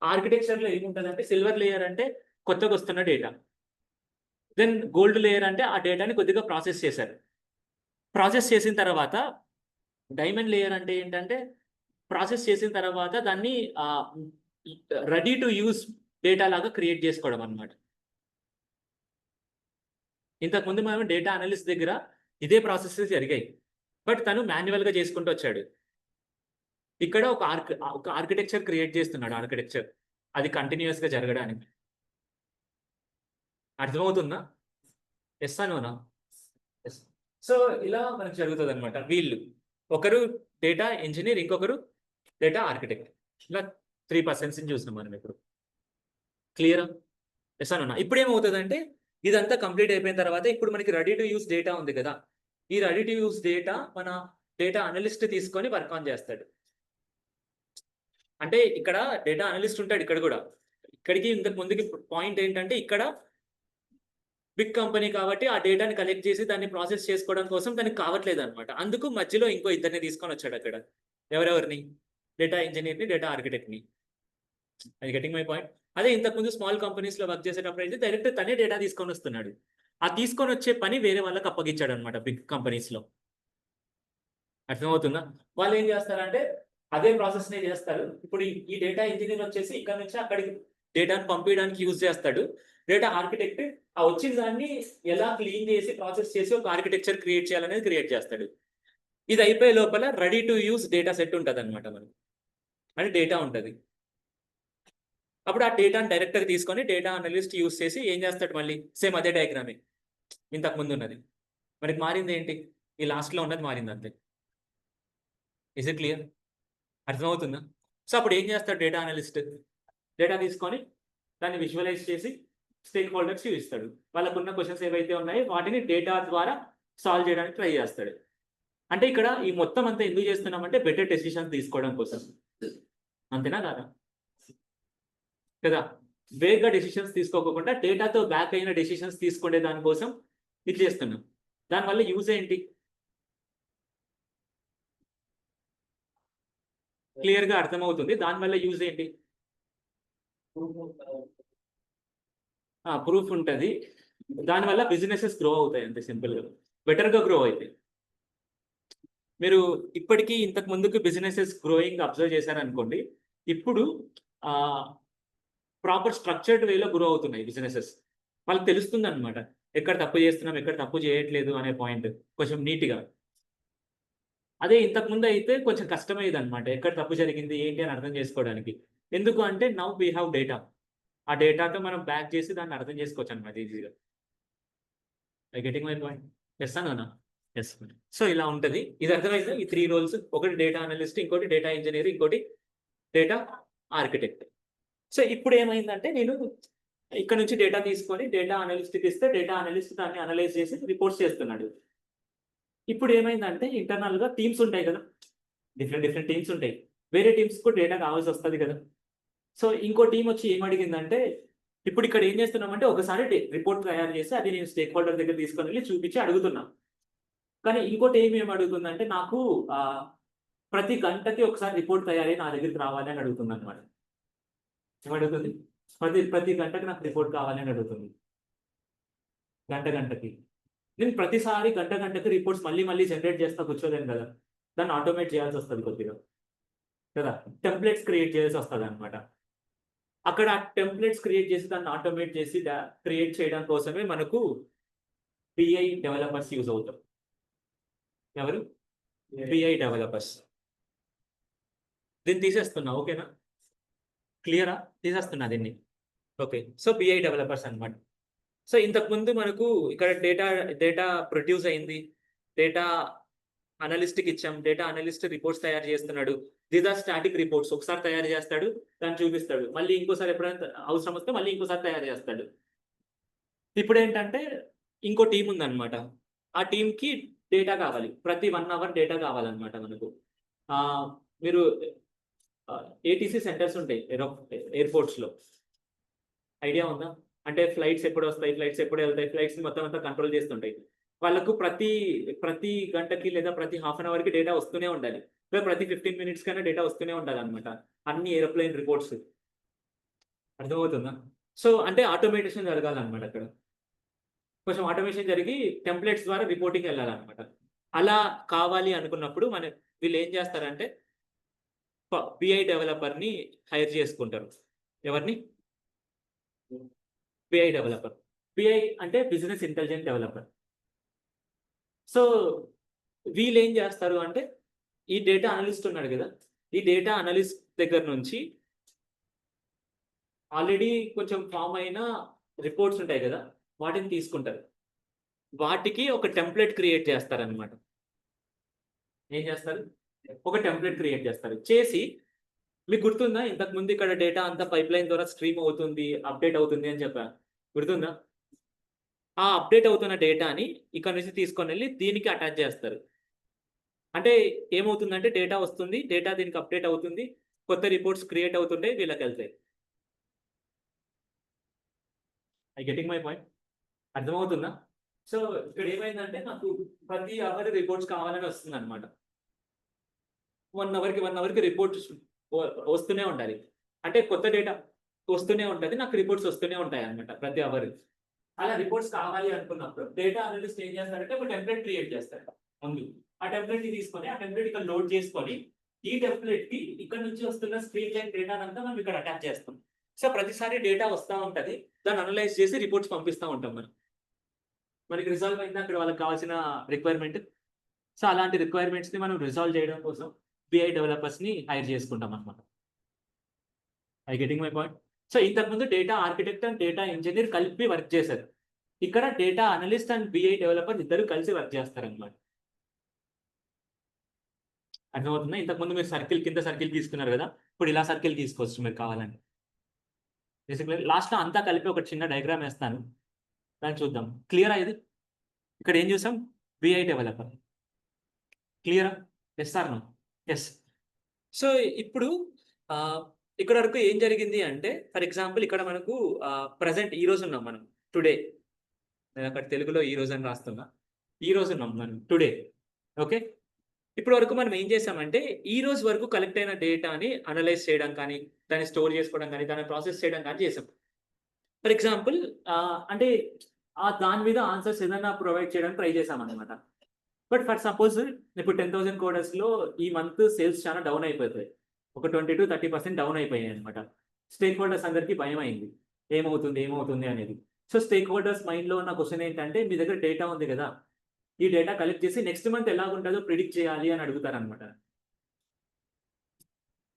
S1: ఆర్కిటెక్చర్లో ఏముంటుందంటే, సిల్వర్ లేయర్ అంటే కొత్తగా వస్తున్న డేటా, దెన్ గోల్డ్ లేయర్ అంటే ఆ డేటాని కొద్దిగా ప్రాసెస్ చేశారు. ప్రాసెస్ చేసిన తర్వాత డైమండ్ లేయర్ అంటే ఏంటంటే, ప్రాసెస్ చేసిన తర్వాత దాన్ని రెడీ టు యూస్ డేటా లాగా క్రియేట్ చేసుకోవడం అనమాట. ఇంతకుముందు మనం డేటా అనలిస్ట్ దగ్గర ఇదే ప్రాసెసెస్ జరిగాయి, బట్ తను మాన్యువల్గా చేసుకుంటూ వచ్చాడు. ఇక్కడ ఒక ఆర్కిటెక్చర్ క్రియేట్ చేస్తున్నాడు, ఆర్కిటెక్చర్ అది కంటిన్యూస్గా జరగడానికి. అర్థమవుతుందా? ఎస్ అనోనా? ఎస్. సో ఇలా మనకు జరుగుతుంది అనమాట. వీళ్ళు ఒకరు డేటా ఇంజనీర్, ఇంకొకరు డేటా ఆర్కిటెక్ట్. ఇలా 3 పర్సన్స్ చూసినాం మనం ఇప్పుడు. క్లియరా? ఎస్ అనోనా? ఇప్పుడు ఏమవుతుందంటే, ఇదంతా కంప్లీట్ అయిపోయిన తర్వాత ఇప్పుడు మనకి రెడీ టు యూస్ డేటా ఉంది కదా, ఈ రెడీ టు యూస్ డేటా మన డేటా అనలిస్ట్ తీసుకొని వర్క్ ఆన్ చేస్తాడు. అంటే ఇక్కడ డేటా అనలిస్ట్ ఉంటాడు, ఇక్కడ కూడా. ఇక్కడికి ఇంతకు ముందుకి పాయింట్ ఏంటంటే, ఇక్కడ బిగ్ కంపెనీ కాబట్టి ఆ డేటాని కలెక్ట్ చేసి దాన్ని ప్రాసెస్ చేసుకోవడం కోసం దానికి కావట్లేదు అనమాట. అందుకు మధ్యలో ఇంకో ఇద్దరిని తీసుకొని వచ్చాడు అక్కడ. ఎవరెవరిని? డేటా ఇంజనీర్ని, డేటా ఆర్కిటెక్ట్ని. అది గెటింగ్ మై పాయింట్? అదే ఇంతకుముందు స్మాల్ కంపెనీస్లో వర్క్ చేసేటప్పుడు అయితే డైరెక్ట్ తనే డేటా తీసుకొని వస్తున్నాడు. ఆ తీసుకొని వచ్చే పని వేరే వాళ్ళకి అప్పగించాడు అనమాట బిగ్ కంపెనీస్లో. అర్థమవుతుందా? వాళ్ళు ఏం చేస్తారంటే అదే ప్రాసెస్నే చేస్తారు. ఇప్పుడు ఈ డేటా ఇంజనీర్ వచ్చేసి ఇక్కడ నుంచి అక్కడికి డేటాను పంపించడానికి యూజ్ చేస్తాడు. డేటా ఆర్కిటెక్ట్ ఆ వచ్చిన దాన్ని ఎలా క్లీన్ చేసి ప్రాసెస్ చేసి ఒక ఆర్కిటెక్చర్ క్రియేట్ చేయాలనేది క్రియేట్ చేస్తాడు. ఇది అయిపోయే లోపల ready to use data set ఉంటుంది అనమాట మనకి, అంటే డేటా ఉంటుంది. అప్పుడు ఆ డేటాను డైరెక్ట్గా తీసుకొని డేటా అనలిస్ట్ యూజ్ చేసి ఏం చేస్తాడు, మళ్ళీ సేమ్ అదే డయాగ్రామే ఇంతకు ముందు ఉన్నది. మనకి మారింది ఏంటి? ఈ లాస్ట్లో ఉన్నది మారింది అంతే. Is it clear? అర్థమవుతుందా? సో అప్పుడు ఏం చేస్తాడు డేటా అనలిస్ట్? డేటా తీసుకొని దాన్ని విజువలైజ్ చేసి స్టేక్ హోల్డర్స్ ఇస్తాడు. వాళ్ళకున్న క్వశ్చన్స్ ఏవైతే ఉన్నాయో వాటిని డేటా ద్వారా సాల్వ్ చేయడానికి ట్రై చేస్తాడు. అంటే ఇక్కడ ఈ మొత్తం అంతా ఎందుకు చేస్తున్నామంటే బెటర్ డెసిషన్స్ తీసుకోవడం కోసం. అంతేనా కాదా? కదా, వేగ్గా డెసిషన్స్ తీసుకోకుండా డేటాతో బ్యాక్ అయిన డెసిషన్స్ తీసుకునే దానికోసం ఇది చేస్తున్నాం. దానివల్ల యూజ్ ఏంటి? క్లియర్గా అర్థమవుతుంది. దానివల్ల యూజ్ ఏంటి? ప్రూఫ్ ఉంటుంది. దానివల్ల బిజినెసెస్ గ్రో అవుతాయి, అంతే సింపుల్గా. బెటర్గా గ్రో అవుతాయి. మీరు ఇప్పటికీ ఇంతకు ముందుకు బిజినెసెస్ గ్రోయింగ్ అబ్జర్వ్ చేశారనుకోండి, ఇప్పుడు ప్రాపర్ స్ట్రక్చర్డ్ వేలో గ్రో అవుతున్నాయి బిజినెసెస్. వాళ్ళకి తెలుస్తుంది అనమాట ఎక్కడ తప్పు చేస్తున్నాం, ఎక్కడ తప్పు చేయట్లేదు అనే పాయింట్ కొంచెం నీట్గా. అదే ఇంతకుముందు అయితే కొంచెం కష్టమయ్యేది అనమాట, ఎక్కడ తప్పు జరిగింది ఏంటి అని అర్థం చేసుకోవడానికి. ఎందుకు అంటే నౌ వీ హ్యావ్ డేటా. ఆ డేటాతో మనం బ్యాక్ చేసి దాన్ని అర్థం చేసుకోవచ్చు అనమాట ఈజీగా. I getting my point? Yes అన్నా? ఎస్. సో ఇలా ఉంటుంది. ఇది అర్థమైందా? ఈ 3 రోల్స్, ఒకటి డేటా అనలిస్ట్, ఇంకోటి డేటా ఇంజనీర్, ఇంకోటి డేటా ఆర్కిటెక్ట్. సో ఇప్పుడు ఏమైందంటే, నేను ఇక్కడ నుంచి డేటా తీసుకొని డేటా అనలిస్ట్కి ఇస్తే డేటా అనలిస్ట్ దాన్ని అనలైజ్ చేసి రిపోర్ట్స్ చేస్తున్నాడు. ఇప్పుడు ఏమైందంటే ఇంటర్నల్గా టీమ్స్ ఉంటాయి కదా, డిఫరెంట్ టీమ్స్ ఉంటాయి. వేరే టీమ్స్ కూడా డేటా కావాల్సి వస్తుంది కదా. సో ఇంకో టీం వచ్చి ఏమడిగిందంటే, ఇప్పుడు ఇక్కడ ఏం చేస్తున్నామంటే ఒకసారి రిపోర్ట్ తయారు చేసి అది నేను స్టేక్ హోల్డర్ దగ్గర తీసుకొని వెళ్ళి చూపించి అడుగుతున్నా. కానీ ఇంకోటి ఏం అడుగుతుందంటే, నాకు ప్రతి గంటకి ఒకసారి రిపోర్ట్ తయారై నా దగ్గరికి రావాలి అని అడుగుతుంది అనమాట. ఏమడుగుతుంది? ప్రతి గంటకి నాకు రిపోర్ట్ కావాలి అని అడుగుతుంది. గంటకి. నేను ప్రతిసారి గంటకి రిపోర్ట్స్ మళ్ళీ జనరేట్ చేస్తా కూర్చోలేను కదా! దాన్ని ఆటోమేట్ చేయాల్సి వస్తది కొద్దిగా కదా! టెంప్లెట్స్ క్రియేట్ చేయాల్సి వస్తదనమాట. అక్కడ టెంప్లెట్స్ క్రియేట్ చేసి దాన్ని ఆటోమేట్ చేసి క్రియేట్ చేయడం కోసమే మనకు బిఐ డెవలపర్స్ యూజ్ అవుతారు. ఎవరు? BI developers. దీన్ని తీసేస్తున్నా. ఓకేనా? క్లియరా? తీసేస్తున్నా దీన్ని. ఓకే. సో, బిఐ డెవలపర్స్ అన్నమాట. సో, ఇంతకుముందు మనకు ఇక్కడ డేటా ప్రొడ్యూస్ అయింది. డేటా అనలిస్ట్‌కి ఇచ్చాం. డేటా అనలిస్ట్ రిపోర్ట్స్ తయారు చేస్తున్నాడు. These are static reports. ఒకసారి తయారు చేస్తాడు. దాన్ని చూపిస్తాడు. మళ్ళీ ఇంకోసారి ఎప్పుడైనా అవసరం వస్తే మళ్ళీ ఇంకోసారి తయారు చేస్తాడు. ఇప్పుడేంటంటే ఇంకో టీమ్ ఉందన్నమాట. ఆ టీమ్‌కి డేటా కావాలి. ప్రతి 1 అవర్ డేటా కావాలన్నమాట మనకు. మీరు ఏటీసీ సెంటర్స్ ఉంటాయి ఎయిర్‌పోర్ట్స్‌లో. ఐడియా ఉందా? అంటే ఫ్లైట్స్ ఎప్పుడొస్తాయి? ఫ్లైట్స్ ఎప్పుడు ఎళ్తాయి? ఫ్లైట్స్‌ని మొత్తం అంతా కంట్రోల్ చేస్తుంటాయి. వాళ్ళకు ప్రతి గంటకి లేదా ప్రతి హాఫ్ అన్ అవర్‌కి డేటా వస్తూనే ఉండాలి. లేదా ప్రతి 15 మినిట్స్‌కైనా డేటా వస్తూనే ఉండాలన్నమాట. అన్ని ఏరోప్లేన్ రిపోర్ట్స్. అర్థమవుతుందా? సో, అంటే ఆటోమేటేషన్ జరగాలన్నమాట అక్కడ. కొంచెం ఆటోమేషన్ జరిగి టెంప్లెట్స్ ద్వారా రిపోర్టింగ్ ఎళ్ళాలన్నమాట. అలా కావాలి అనుకున్నప్పుడు వీళ్ళేం చేస్తారంటే బిఐ డెవలపర్‌ని హైర్ చేసుకుంటారు. ఎవరిని? BI developer. బిఐ అంటే బిజినెస్ ఇంటెలిజెంట్ డెవలపర్. సో, వీళ్ళేం చేస్తారు అంటే, ఈ డేటా అనలిస్ట్ ఉన్నాడు గదా! ఈ డేటా అనలిస్ట్ దగ్గర నుంచి ఆల్రెడీ కొంచెం ఫార్మ్ అయిన రిపోర్ట్స్ ఉంటాయి గదా! వాటిని తీసుకుంటారు. వాటికి ఒక టెంప్లేట్ క్రియేట్ చేస్తారనమాట. ఏం చేస్తారు? ఒక టెంప్లేట్ క్రియేట్ చేస్తారు. చేసి మీకు గుర్తుందా? ఇంతకుముందు ఇక్కడ డేటా అంతా పైప్‌లైన్ ద్వారా స్ట్రీమ్ అవుతుంది, అప్‌డేట్ అవుతుంది అని చెప్పా. గుర్తుందా? ఆ అప్‌డేట్ అవుతున్న డేటాని ఇక్కడ నుంచి తీసుకొనెళ్లి దీనికి అటాచ్ చేస్తారు. అంటే ఏమవుతుందంటే డేటా వస్తుంది. డేటా దీనికి అప్‌డేట్ అవుతుంది. కొత్త రిపోర్ట్స్ క్రియేట్ అవుతుంటాయి. వీళ్ళకెళ్తాయి. Getting my point? అర్థమవుతుందా? సో, ఇక్కడ ఏమైందంటే నాకు ప్రతి అవర్ రిపోర్ట్స్ కావాలని వస్తుందన్నమాట. 1 అవర్‌కి రిపోర్ట్స్ వ వస్తూనే ఉండాలి. అంటే కొత్త డేటా వస్తూనే ఉంటది. నాకు రిపోర్ట్స్ వస్తూనే ఉంటాయన్నమాట ప్రతి అవర్. అలా రిపోర్ట్స్ కావాలి అనుకున్నప్పుడు డేటా అనలిస్ట్ ఏం చేస్తాడంటే ఒక టెంప్లేట్ క్రియేట్ చేస్తాడు ముందు. ఆ టెంప్లేట్‌ని తీసుకొని, ఆ టెంప్లేట్ ఇక్కడ లోడ్ చేసుకొని, ఈ టెంప్లేట్‌కి ఇక్కడ నుంచి వస్తున్న స్క్రీన్ లైన్ డేటానంతా మనం ఇక్కడ అటాచ్ చేస్తాం. సో, ప్రతిసారి డేటా వస్తా ఉంటది. దాన్ని అనలైజ్ చేసి రిపోర్ట్స్ పంపిస్తా ఉంటాం మనం. మనకి రిజాల్వ్ అయిందా అక్కడ వాళ్ళకి కావాల్సిన రిక్వైర్మెంట్? సో, అలాంటి రిక్వైర్మెంట్స్‌ని మనం రిజాల్వ్ చేయడం కోసం బిఐ డెవలపర్స్‌ని హైర్ చేసుకుంటామన్నమాట. Getting my point? సో, ఇంతకుముందు data architect and data engineer కలిపి వర్క్ చేశారు. ఇక్కడ data analyst and BI developer ఇద్దరు కలిసి వర్క్ చేస్తారన్నమాట. అర్థమవుతుందా? ఇంతకుముందు మీరు కింద సర్కిల్ తీసుకున్నారు గదా! ఇప్పుడు ఇలా సర్కిల్ తీసుకోవచ్చు మీరు కావాలంటే. బేసిక్‌లీ లాస్ట్‌లో అంతా కలిపి ఒక చిన్న డయాగ్రామ్ ఏస్తాను. దాన్ని చూద్దాం. క్లియరా ఇది? ఇక్కడ ఏం చూసాం? BI developer. క్లియరా? Yes or no? Yes. So, ఇప్పుడు ఇక్కడి వరకు ఏం జరిగింది అంటే, ఫర్ ఎగ్జాంపుల్ ఇక్కడ మనకు ప్రెజెంట్ ఈరోజున్నాం మనం. టుడే. నేనక్కడ తెలుగులో ఈరోజు అని రాస్తున్నా. ఈరోజున్నాం మనం టుడే. ఓకే. ఇప్పటి వరకు మనం ఏం చేసామంటే, ఈ రోజు వరకు కలెక్ట్ అయిన డేటాని అనలైజ్ చేయడం కానీ, దాన్ని స్టోర్ చేసుకోవడం కానీ, దాన్ని ప్రాసెస్ చేయడం కానీ చేసాం. ఫర్ ఎగ్జాంపుల్ అంటే దాని మీద ఆన్సర్స్ ఏదైనా ప్రొవైడ్ చేయడానికి ట్రై చేసామన్నమాట. బట్ ఫర్ సపోజ్ ఇప్పుడు 10,000 కోడర్స్‌లో ఈ మంత్ సేల్స్ చాలా డౌన్ అయిపోతాయి. ఒక 20-30% డౌన్ అయిపోయాయన్నమాట. స్టేక్ హోల్డర్స్ అందరికి భయమైంది. ఏమవుతుంది అనేది. సో, స్టేక్ హోల్డర్స్ మైండ్‌లో ఉన్న క్వెషన్ ఏంటంటే, మీ దగ్గర డేటా ఉంది గదా! ఈ డేటా కలెక్ట్ చేసి నెక్స్ట్ మంత్ ఎలాగుంటదో ప్రిడిక్ట్ చేయాలి అని అడుగుతారన్నమాట.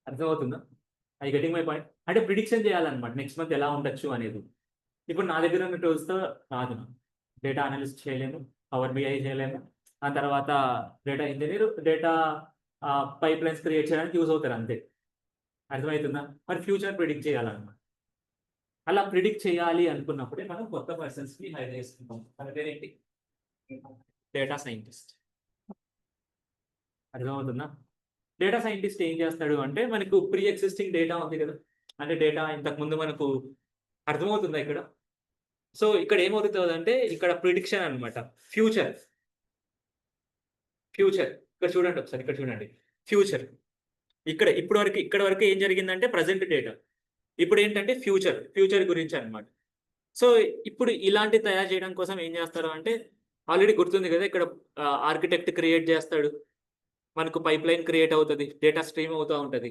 S1: అర్థమవుతుందా? Getting my point? అంటే ప్రిడిక్షన్ చేయాలన్నమాట. నెక్స్ట్ మంత్ ఎలా ఉండొచ్చు అనేది. ఇప్పుడు నా దగ్గర ఉన్న టూల్స్‌తో రాదు. డేటా అనలిస్ట్ చేయలేము. పవర్ బిఐ చేయలేము. ఆ తర్వాత data engineer data pipelines create చేయడానికి యూజ్ అవుతారు అంతే. అర్థమవుతుందా? మరి ఫ్యూచర్ ప్రిడిక్ట్ చేయాలన్నమాట. అలా ప్రిడిక్ట్ చేయాలి అనుకున్నప్పుడే మనం కొత్త పర్సన్స్‌ని హైర్ చేసుకుంటాం. తన పేరేంటి? Data scientist. అర్థమవుతుందా? డేటా సైంటిస్ట్ ఏం చేస్తాడు అంటే మనకు ప్రీ ఎక్సిస్టింగ్ డేటా ఉంది కదా! అంటే డేటా ఇంతకుముందు మనకు అర్థమవుతుందా ఇక్కడ? సో, ఇక్కడ ఏమవుతదంటే ఇక్కడ ప్రిడిక్షన్ అన్నమాట. ఫ్యూచర్. ఫ్యూచర్. ఇక్కడ చూడండి ఒకసారి ఇక్కడ చూడండి. ఫ్యూచర్. ఇక్కడి వరకు ఏం జరిగిందంటే ప్రెజెంట్ డేటా. ఇప్పుడేంటంటే ఫ్యూచర్. ఫ్యూచర్ గురించన్నమాట. సో ఇప్పుడు ఇలాంటి తయారు చేయడం కోసం ఏం చేస్తారు అంటే ఆల్రెడీ గుర్తుంది కదా ఇక్కడ ఆర్కిటెక్ట్ క్రియేట్ చేస్తాడు, మనకు పైప్ లైన్ క్రియేట్ అవుతుంది, డేటా స్ట్రీమ్ అవుతూ ఉంటుంది.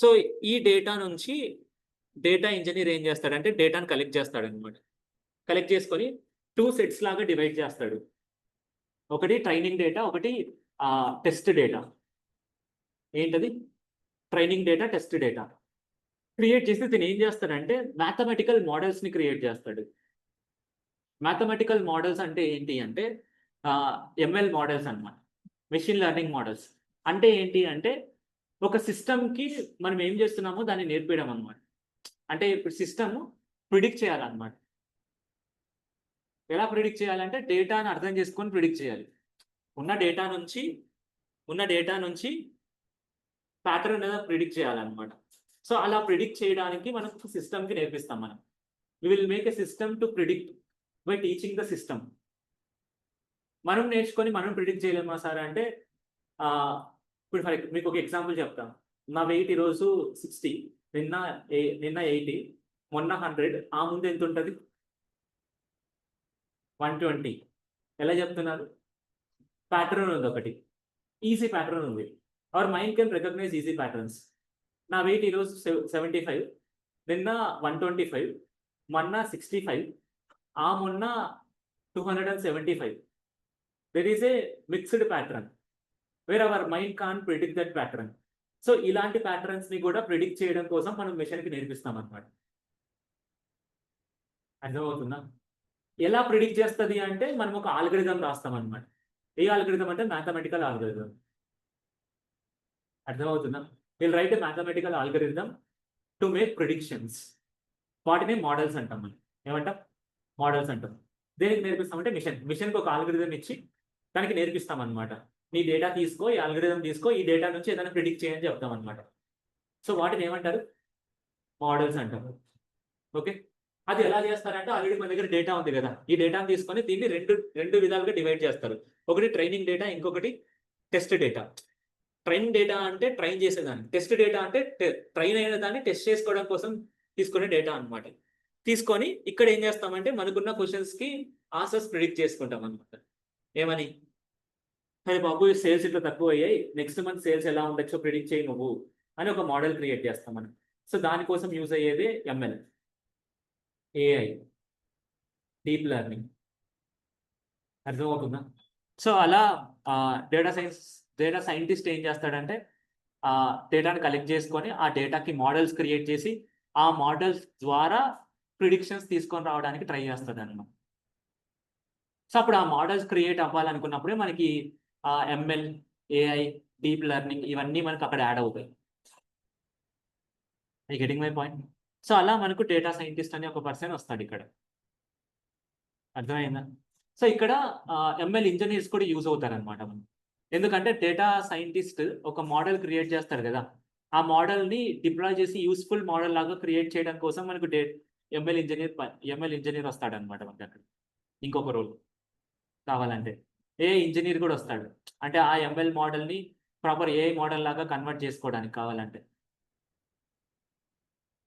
S1: సో ఈ డేటా నుంచి డేటా ఇంజనీర్ ఏం చేస్తాడంటే డేటాను కలెక్ట్ చేస్తాడు అనమాట. కలెక్ట్ చేసుకొని 2 సెట్స్ లాగా డివైడ్ చేస్తాడు. ఒకటి ట్రైనింగ్ డేటా, ఒకటి టెస్ట్ డేటా. ఏంటది? Training data, test data create చేసి దీన్ని ఏం చేస్తాడంటే మ్యాథమెటికల్ మోడల్స్ని క్రియేట్ చేస్తాడు. మ్యాథమెటికల్ మోడల్స్ అంటే ఏంటి అంటే ఎంఎల్ మోడల్స్ అన్నమాట, మెషిన్ లెర్నింగ్ మోడల్స్. అంటే ఏంటి అంటే ఒక సిస్టమ్కి మనం ఏం చేస్తున్నామో దాన్ని నేర్పించడం అనమాట. అంటే ఇప్పుడు సిస్టమ్ ప్రిడిక్ట్ చేయాలన్నమాట. ఎలా ప్రిడిక్ట్ చేయాలంటే డేటాను అర్థం చేసుకొని ప్రిడిక్ట్ చేయాలి. ఉన్న డేటా నుంచి ప్యాటర్న్ అనేది ప్రిడిక్ట్ చేయాలన్నమాట. సో అలా ప్రిడిక్ట్ చేయడానికి మనం సిస్టమ్కి నేర్పిస్తాం మనం. We will make a system to predict by teaching the system. మనం నేర్చుకొని మనం ప్రిడిక్ట్ చేయలేమా సార్ అంటే ఇప్పుడు మీకు ఒక ఎగ్జాంపుల్ చెప్తాను. నా వెయిట్ ఈరోజు 60, నిన్న 80, మొన్న 100, ఆ ముందు ఎంత ఉంటుంది? 120. ఎలా చెప్తున్నారు? ప్యాటర్న్ ఉంది, ఒకటి ఈజీ ప్యాటర్న్ ఉంది. Our mind can recognise easy patterns. నా వెయిట్ ఈరోజు 75, నిన్న 125, మొన్న 65, ఆ మొన్న 275. There is a mixed pattern where our mind can predict that pattern. So ఇలాంటి ప్యాటర్న్స్ని కూడా ప్రిడిక్ట్ చేయడం కోసం మనం మెషిన్కి నేర్పిస్తాం అనమాట. అర్థమవుతుందా? ఎలా ప్రిడిక్ట్ చేస్తుంది అంటే మనం ఒక ఆల్గరిథం రాస్తాం అనమాట. ఏ ఆల్గరిథం అంటే మ్యాథమెటికల్ ఆల్గరిథం. అర్థమవుతుందా? Will write a mathematical algorithm to make predictions. వాటిని మోడల్స్ అంటాం మనం. ఏమంటాం? మోడల్స్ అంటాం. దేనికి నేర్పిస్తామంటే మిషన్కి ఒక ఆల్గరిథం ఇచ్చి దానికి నేర్పిస్తాం అనమాట. నీ డేటా తీసుకో, ఈ ఆల్గరిథం తీసుకో, ఈ డేటా నుంచి ఏదైనా ప్రిడిక్ట్ చేయని చెప్తాం అనమాట. సో వాటిని ఏమంటారు? మోడల్స్ అంటారు. ఓకే, అది ఎలా చేస్తారంటే ఆల్రెడీ మన దగ్గర డేటా ఉంది కదా, ఈ డేటాను తీసుకొని దీన్ని రెండు విధాలుగా డివైడ్ చేస్తారు. ఒకటి ట్రైనింగ్ డేటా, ఇంకొకటి టెస్ట్ డేటా. ట్రైనింగ్ డేటా అంటే ట్రైన్ చేసేదాన్ని, టెస్ట్ డేటా అంటే ట్రైన్ అయిన దాన్ని టెస్ట్ చేసుకోవడం కోసం తీసుకునే డేటా అనమాట. తీసుకొని ఇక్కడ ఏం చేస్తామంటే మనకున్న క్వశ్చన్స్కి ఆన్సర్స్ ప్రిడిక్ట్ చేసుకుంటాం అనమాట. ఏమని? అరే బాబు, సేల్స్ ఇట్లా తక్కువ అయ్యాయి, నెక్స్ట్ మంత్ సేల్స్ ఎలా ఉండొచ్చో ప్రిడిక్ట్ చేయి నువ్వు అని ఒక మోడల్ క్రియేట్ చేస్తాం మనం. సో దానికోసం యూజ్ అయ్యేది ఎంఎల్, ఏఐ, డీప్ లెర్నింగ్. అర్థమవుతుందా? సో అలా డేటా సైంటిస్ట్ ఏం చేస్తాడంటే డేటాను కలెక్ట్ చేసుకొని ఆ డేటాకి మోడల్స్ క్రియేట్ చేసి ఆ మోడల్స్ ద్వారా ప్రిడిక్షన్స్ తీసుకొని రావడానికి ట్రై చేస్తాడు అన్నమాట. సో అప్పుడు ఆ మోడల్స్ క్రియేట్ అవ్వాలనుకున్నప్పుడే మనకి ఎంఎల్, ఏఐ, డీప్ లెర్నింగ్ ఇవన్నీ మనకు అక్కడ యాడ్ అవుతాయి. I getting my point? So అలా మనకు డేటా సైంటిస్ట్ అనే ఒక పర్సన్ వస్తాడు ఇక్కడ. అర్థమైందా? సో ఇక్కడ ఎంఎల్ ఇంజనీర్స్ కూడా యూజ్ అవుతారనమాట మనం. ఎందుకంటే డేటా సైంటిస్ట్ ఒక మోడల్ క్రియేట్ చేస్తాడు కదా, ఆ మోడల్ని డిప్లాయ్ చేసి యూస్ఫుల్ మోడల్ లాగా క్రియేట్ చేయడం కోసం మనకు ఎంఎల్ ఇంజనీర్ వస్తాడనమాట మనకి అక్కడ. ఇంకొక రోల్ కావాలంటే ఏ ఇంజనీర్ కూడా వస్తాడు, అంటే ఆ ఎంఎల్ మోడల్ని ప్రాపర్ ఏ మోడల్ లాగా కన్వర్ట్ చేసుకోవడానికి కావాలంటే.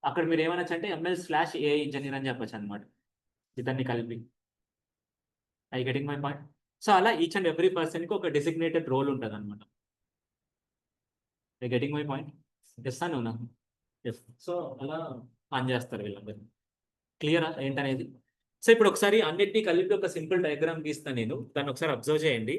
S1: అక్కడ మీరు ఏమనొచ్చు అంటే ML/AI ఇంజనీర్ అని చెప్పొచ్చు అనమాట, ఇద్దరిని కలిపి. I getting my point? So అలా ఈచ్ అండ్ ఎవ్రీ పర్సన్కి ఒక డెసిగ్నేటెడ్ రోల్ ఉంటుంది అనమాట. I getting my point? ఇస్తాను నాకు. ఎస్. సో అలా పనిచేస్తారు వీళ్ళందరూ. క్లియరా ఏంటనేది? సో ఇప్పుడు ఒకసారి అన్నిటినీ కలిపి ఒక సింపుల్ డయాగ్రామ్ గీస్తాను నేను, దాన్ని ఒకసారి అబ్జర్వ్ చేయండి.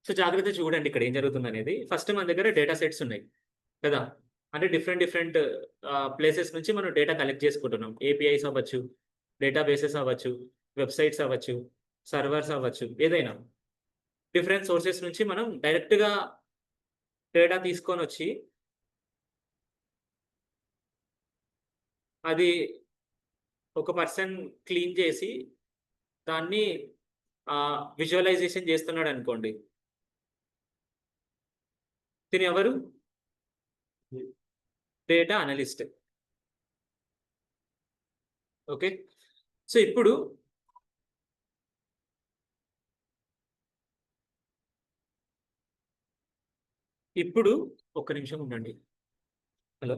S1: సో జాగ్రత్త చూడండి ఇక్కడ ఏం జరుగుతుంది అనేది. ఫస్ట్ మన దగ్గర డేటా సెట్స్ ఉన్నాయి కదా, అంటే డిఫరెంట్ ప్లేసెస్ నుంచి మనం డేటా కలెక్ట్ చేసుకుంటున్నాం. ఏపీఐస్ అవ్వచ్చు, డేటాబేసెస్ అవ్వచ్చు, వెబ్సైట్స్ అవ్వచ్చు, సర్వర్స్ అవ్వచ్చు, ఏదైనా డిఫరెంట్ సోర్సెస్ నుంచి మనం డైరెక్ట్గా డేటా తీసుకొని వచ్చి అది ఒక పర్సన్ క్లీన్ చేసి దాన్ని విజువలైజేషన్ చేస్తున్నాడు అనుకోండి. దీని ఎవరు? Data analyst. ఓకే, సో ఇప్పుడు ఇప్పుడు ఒక్క నిమిషం ఉండండి. హలో.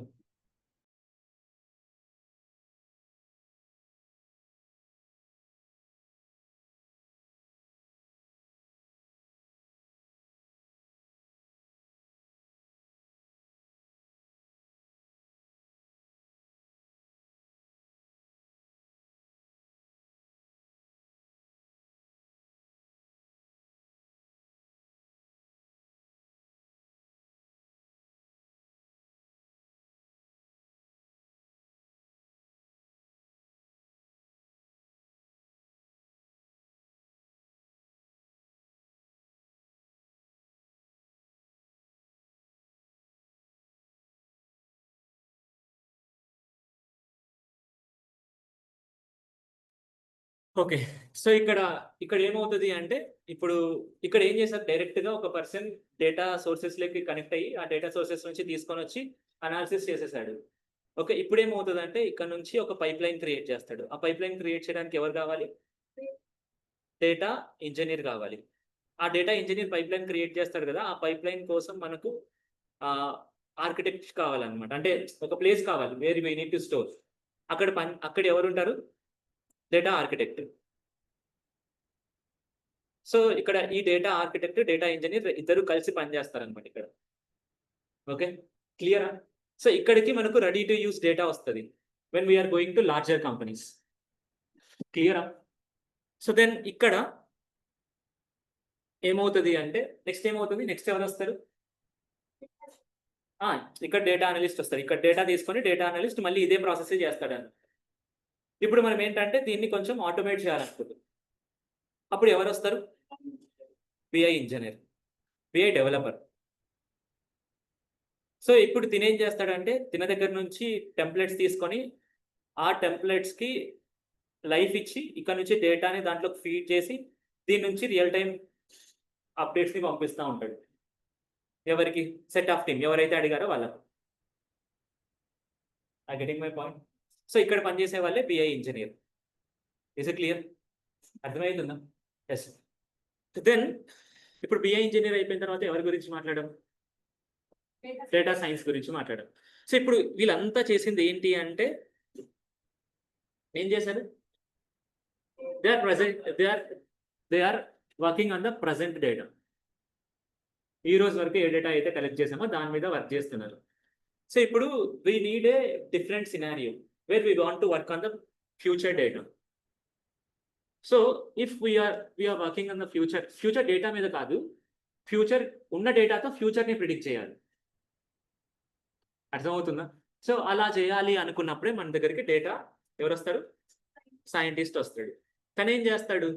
S1: ఓకే. సో ఇక్కడ ఏమవుతుంది అంటే, ఇప్పుడు ఇక్కడ ఏం చేశారు, డైరెక్ట్ గా ఒక పర్సన్ డేటా సోర్సెస్ లోకి కనెక్ట్ అయ్యి ఆ డేటా సోర్సెస్ నుంచి తీసుకొని వచ్చి అనాలిసిస్ చేసేసాడు. ఓకే. ఇప్పుడు ఏమవుతుందంటే ఇక్కడ నుంచి ఒక పైప్ లైన్ క్రియేట్ చేస్తాడు. ఆ పైప్ లైన్ క్రియేట్ చేయడానికి ఎవరు కావాలి? డేటా ఇంజనీర్ కావాలి. ఆ data engineer pipe line create చేస్తాడు కదా, ఆ పైప్ లైన్ కోసం మనకు ఆర్కిటెక్ట్ కావాలన్నమాట. అంటే ఒక ప్లేస్ కావాలి where we need to store. అక్కడ ఎవరు ఉంటారు? Data architect. సో ఇక్కడ ఈ డేటా ఆర్కిటెక్ట్, డేటా ఇంజనీర్ ఇద్దరు కలిసి పనిచేస్తారనమాట ఇక్కడ. ఓకే, క్లియరా? సో ఇక్కడికి మనకు రెడీ టు యూస్ డేటా వస్తుంది when we're going to larger companies. క్లియరా? సో దెన్ ఇక్కడ ఏమవుతుంది అంటే, నెక్స్ట్ ఏమవుతుంది, నెక్స్ట్ ఎవరు వస్తారు? ఇక్కడ డేటా అనలిస్ట్ వస్తారు. ఇక్కడ డేటా తీసుకొని డేటా అనలిస్ట్ మళ్ళీ ఇదే ప్రాసెస్ చేస్తాడు. ఇప్పుడు మనం ఏంటంటే దీన్ని కొంచెం ఆటోమేట్ చేయాలనుకుంటుంది. అప్పుడు ఎవరు వస్తారు? BI engineer, BI developer. So ఇప్పుడు తినేం చేస్తాడంటే, తిన దగ్గర నుంచి టెంప్లెట్స్ తీసుకొని ఆ టెంప్లెట్స్కి లైఫ్ ఇచ్చి ఇక్కడ నుంచి డేటాని దాంట్లోకి ఫీడ్ చేసి దీని నుంచి రియల్ టైం అప్డేట్స్ని పంపిస్తూ ఉంటాడు. ఎవరికి? సెట్ ఆఫ్ టీమ్ ఎవరైతే అడిగారో వాళ్ళకు. I getting my point? So ఇక్కడ పనిచేసే వాళ్ళే BI engineer. Is it clear? అర్థమైందా? ఎస్. దెన్ ఇప్పుడు బిఐ ఇంజనీర్ అయిపోయిన తర్వాత ఎవరి గురించి మాట్లాడడం? డేటా సైన్స్ గురించి మాట్లాడడం. సో ఇప్పుడు వీళ్ళంతా చేసింది ఏంటి అంటే, ఏం చేశారు? They are working on the present data. ఈ రోజు వరకు ఏ డేటా అయితే కలెక్ట్ చేసామో దాని మీద వర్క్ చేస్తున్నారు. సో ఇప్పుడు we need a different scenario where we want to work on the future data. So if we are working on the future data మీద కాదు, ఫ్యూచర్ ఉన్న డేటాతో ఫ్యూచర్ని ప్రిడిక్ట్ చేయాలి. అర్థమవుతుందా? సో అలా చేయాలి అనుకున్నప్పుడే మన దగ్గరికి డేటా ఎవరు వస్తారు? సైంటిస్ట్ వస్తాడు. తను ఏం చేస్తాడు?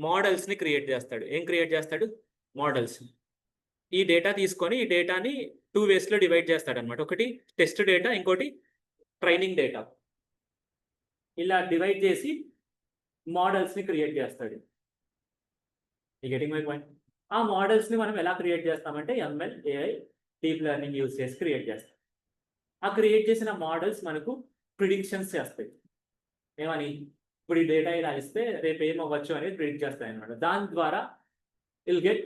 S1: మోడల్స్ని క్రియేట్ చేస్తాడు. ఏం క్రియేట్ చేస్తాడు? మోడల్స్. ఈ డేటా తీసుకొని ఈ డేటాని 2 వేస్లో డివైడ్ చేస్తాడు అనమాట. ఒకటి టెస్ట్ డేటా, ఇంకోటి ట్రైనింగ్ డేటా. ఇలా డివైడ్ చేసి మోడల్స్ని క్రియేట్ చేస్తాడు. ఈ గెటింగ్ మై పాయింట్? ఆ మోడల్స్ని మనం ఎలా క్రియేట్ చేస్తామంటే ML, AI, deep learning use చేసి క్రియేట్ చేస్తాం. ఆ క్రియేట్ చేసిన మోడల్స్ మనకు ప్రిడిక్షన్స్ చేస్తాయి. ఏమని? ఇప్పుడు ఈ డేటా ఇలా ఇస్తే రేపు ఏం అవ్వచ్చు అనేది ప్రిడిక్ట్ చేస్తాయి అనమాట. దాని ద్వారా విల్ గెట్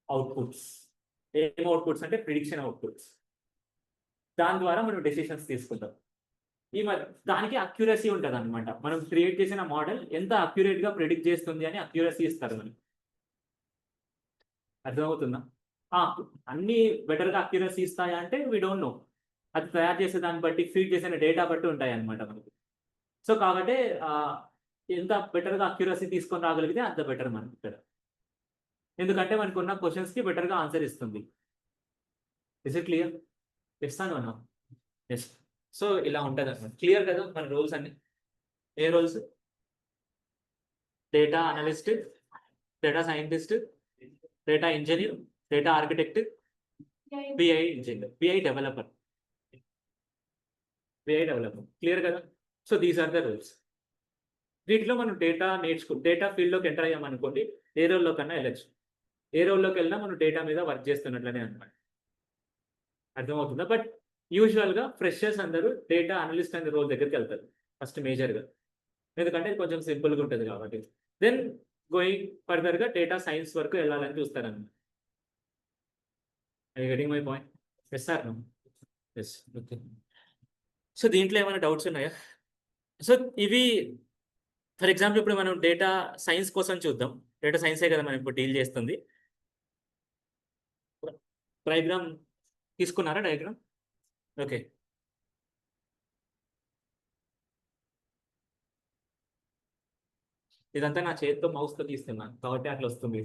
S1: అవుట్పుట్స్. ఏం అవుట్పుట్స్ అంటే ప్రిడిక్షన్ అవుట్పుట్స్. దాని ద్వారా మనం డెసిషన్స్ తీసుకుంటాం. దానికి అక్యురసీ ఉంటుంది అనమాట. మనం క్రియేట్ చేసిన మోడల్ ఎంత అక్యురేట్గా ప్రిడిక్ట్ చేస్తుంది అని అక్యురసీ ఇస్తారు మనకి. అర్థమవుతుందా? అన్ని బెటర్గా అక్యురసీ ఇస్తాయా అంటే వీ డోంట్ నో. అది తయారు చేసే దాన్ని బట్టి, ఫీడ్ చేసిన డేటా బట్టి ఉంటాయి అనమాట మనకి. సో కాబట్టి ఎంత బెటర్గా అక్యురసీ తీసుకొని రాగలిగితే అంత బెటర్ మనకి ఇక్కడ. ఎందుకంటే మనకు ఉన్న క్వశ్చన్స్కి బెటర్గా ఆన్సర్ ఇస్తుంది. Is it clear? ఇస్తాను అన్నా. ఎస్. సో ఇలా ఉంటుంది అనమాట. క్లియర్ కదా మన రోల్స్ అన్ని? ఏ roles? Data analyst, data scientist, data engineer, data architect, BI engineer, BI developer. Clear కదా? So these are the rules. వీటిలో మనం డేటా ఫీల్డ్లోకి ఎంటర్ అయ్యామనుకోండి, ఏ రోల్లో కన్నా వెళ్ళచ్చు. ఏ రోల్లోకి వెళ్ళినా మనం డేటా మీద వర్క్ చేస్తున్నట్లనే అనమాట. అర్థమవుతుందా? బట్ యూజువల్గా ఫ్రెషర్స్ అందరూ డేటా అనలిస్ట్ అనే రోల్ దగ్గరికి వెళ్తారు ఫస్ట్ మేజర్గా. ఎందుకంటే కొంచెం సింపుల్గా ఉంటుంది కాబట్టి. దెన్ గోయింగ్ ఫర్దర్గా డేటా సైన్స్ వరకు వెళ్ళాలని చూస్తారన్నమాట. I getting my point? Yes sir no? Yes, okay. So దీంట్లో ఏమైనా డౌట్స్ ఉన్నాయా? సో ఇవి ఫర్ ఎగ్జాంపుల్ ఇప్పుడు మనం డేటా సైన్స్ కోసం చూద్దాం. డేటా సైన్సే కదా మనం ఇప్పుడు డీల్ చేస్తుంది. డయాగ్రామ్ తీసుకున్నారా డయాగ్రామ్? ఓకే. ఇదంతా నా చేతితో మౌస్తో తీస్తున్నాను కాబట్టి అట్లా వస్తుంది.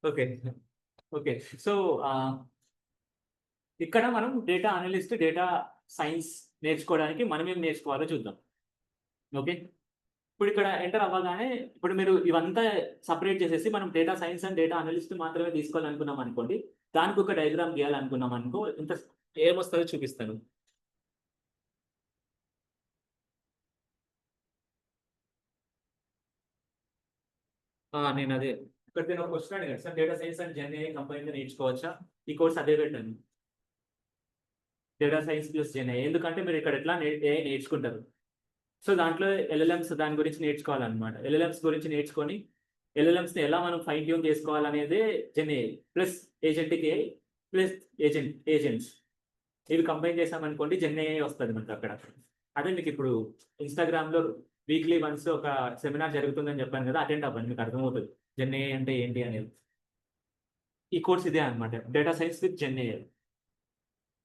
S1: ఓకే. ఓకే. సో ఇక్కడ మనం డేటా అనలిస్ట్, డేటా సైన్స్ నేర్చుకోవడానికి మనం ఏం నేర్చుకోవాలో చూద్దాం. ఓకే. ఇప్పుడు ఇక్కడ ఎంటర్ అవ్వగానే ఇప్పుడు మీరు ఇవంతా సపరేట్ చేసేసి మనం data science and data analyst మాత్రమే తీసుకోవాలనుకున్నాం అనుకోండి. దానికి ఒక డయాగ్రామ్ గీయాలనుకున్నాం అనుకో, ఇంత ఏమొస్తుందో చూపిస్తాను. నేను అదే ఇక్కడ నేను ఒక క్వశ్చన్ అడిగాను sir, data science and GenAI combine నేర్చుకోవచ్చా? ఈ కోర్స్ అదే పెట్టాను, డేటా సైన్స్ ప్లస్ జెన్ఏఐ. ఎందుకంటే మీరు ఇక్కడ ఎట్లా AI నేర్చుకుంటారు. సో దాంట్లో LLMs దాని గురించి నేర్చుకోవాలన్నమాట. LLMs గురించి నేర్చుకొని LLMs ని ఎలా మనం ఫైన్ ట్యూన్ చేసుకోవాలనేదే GenAI plus agentic AI plus agents ఇవి కంబైన్ చేసామనుకోండి జెన్ఏఐ వస్తుంది మనకి అక్కడ. అదే మీకు ఇప్పుడు ఇన్స్టాగ్రామ్లో వీక్లీ వన్స్ ఒక సెమినార్ జరుగుతుందని చెప్పాను కదా, అటెండ్ అవ్వండి, మీకు అర్థమవుతుంది జెన్ఏఐ అంటే ఏంటి అనేది. ఈ కోర్స్ ఇదే అనమాట, డేటా సైన్స్ విత్ జెన్ఏఐ.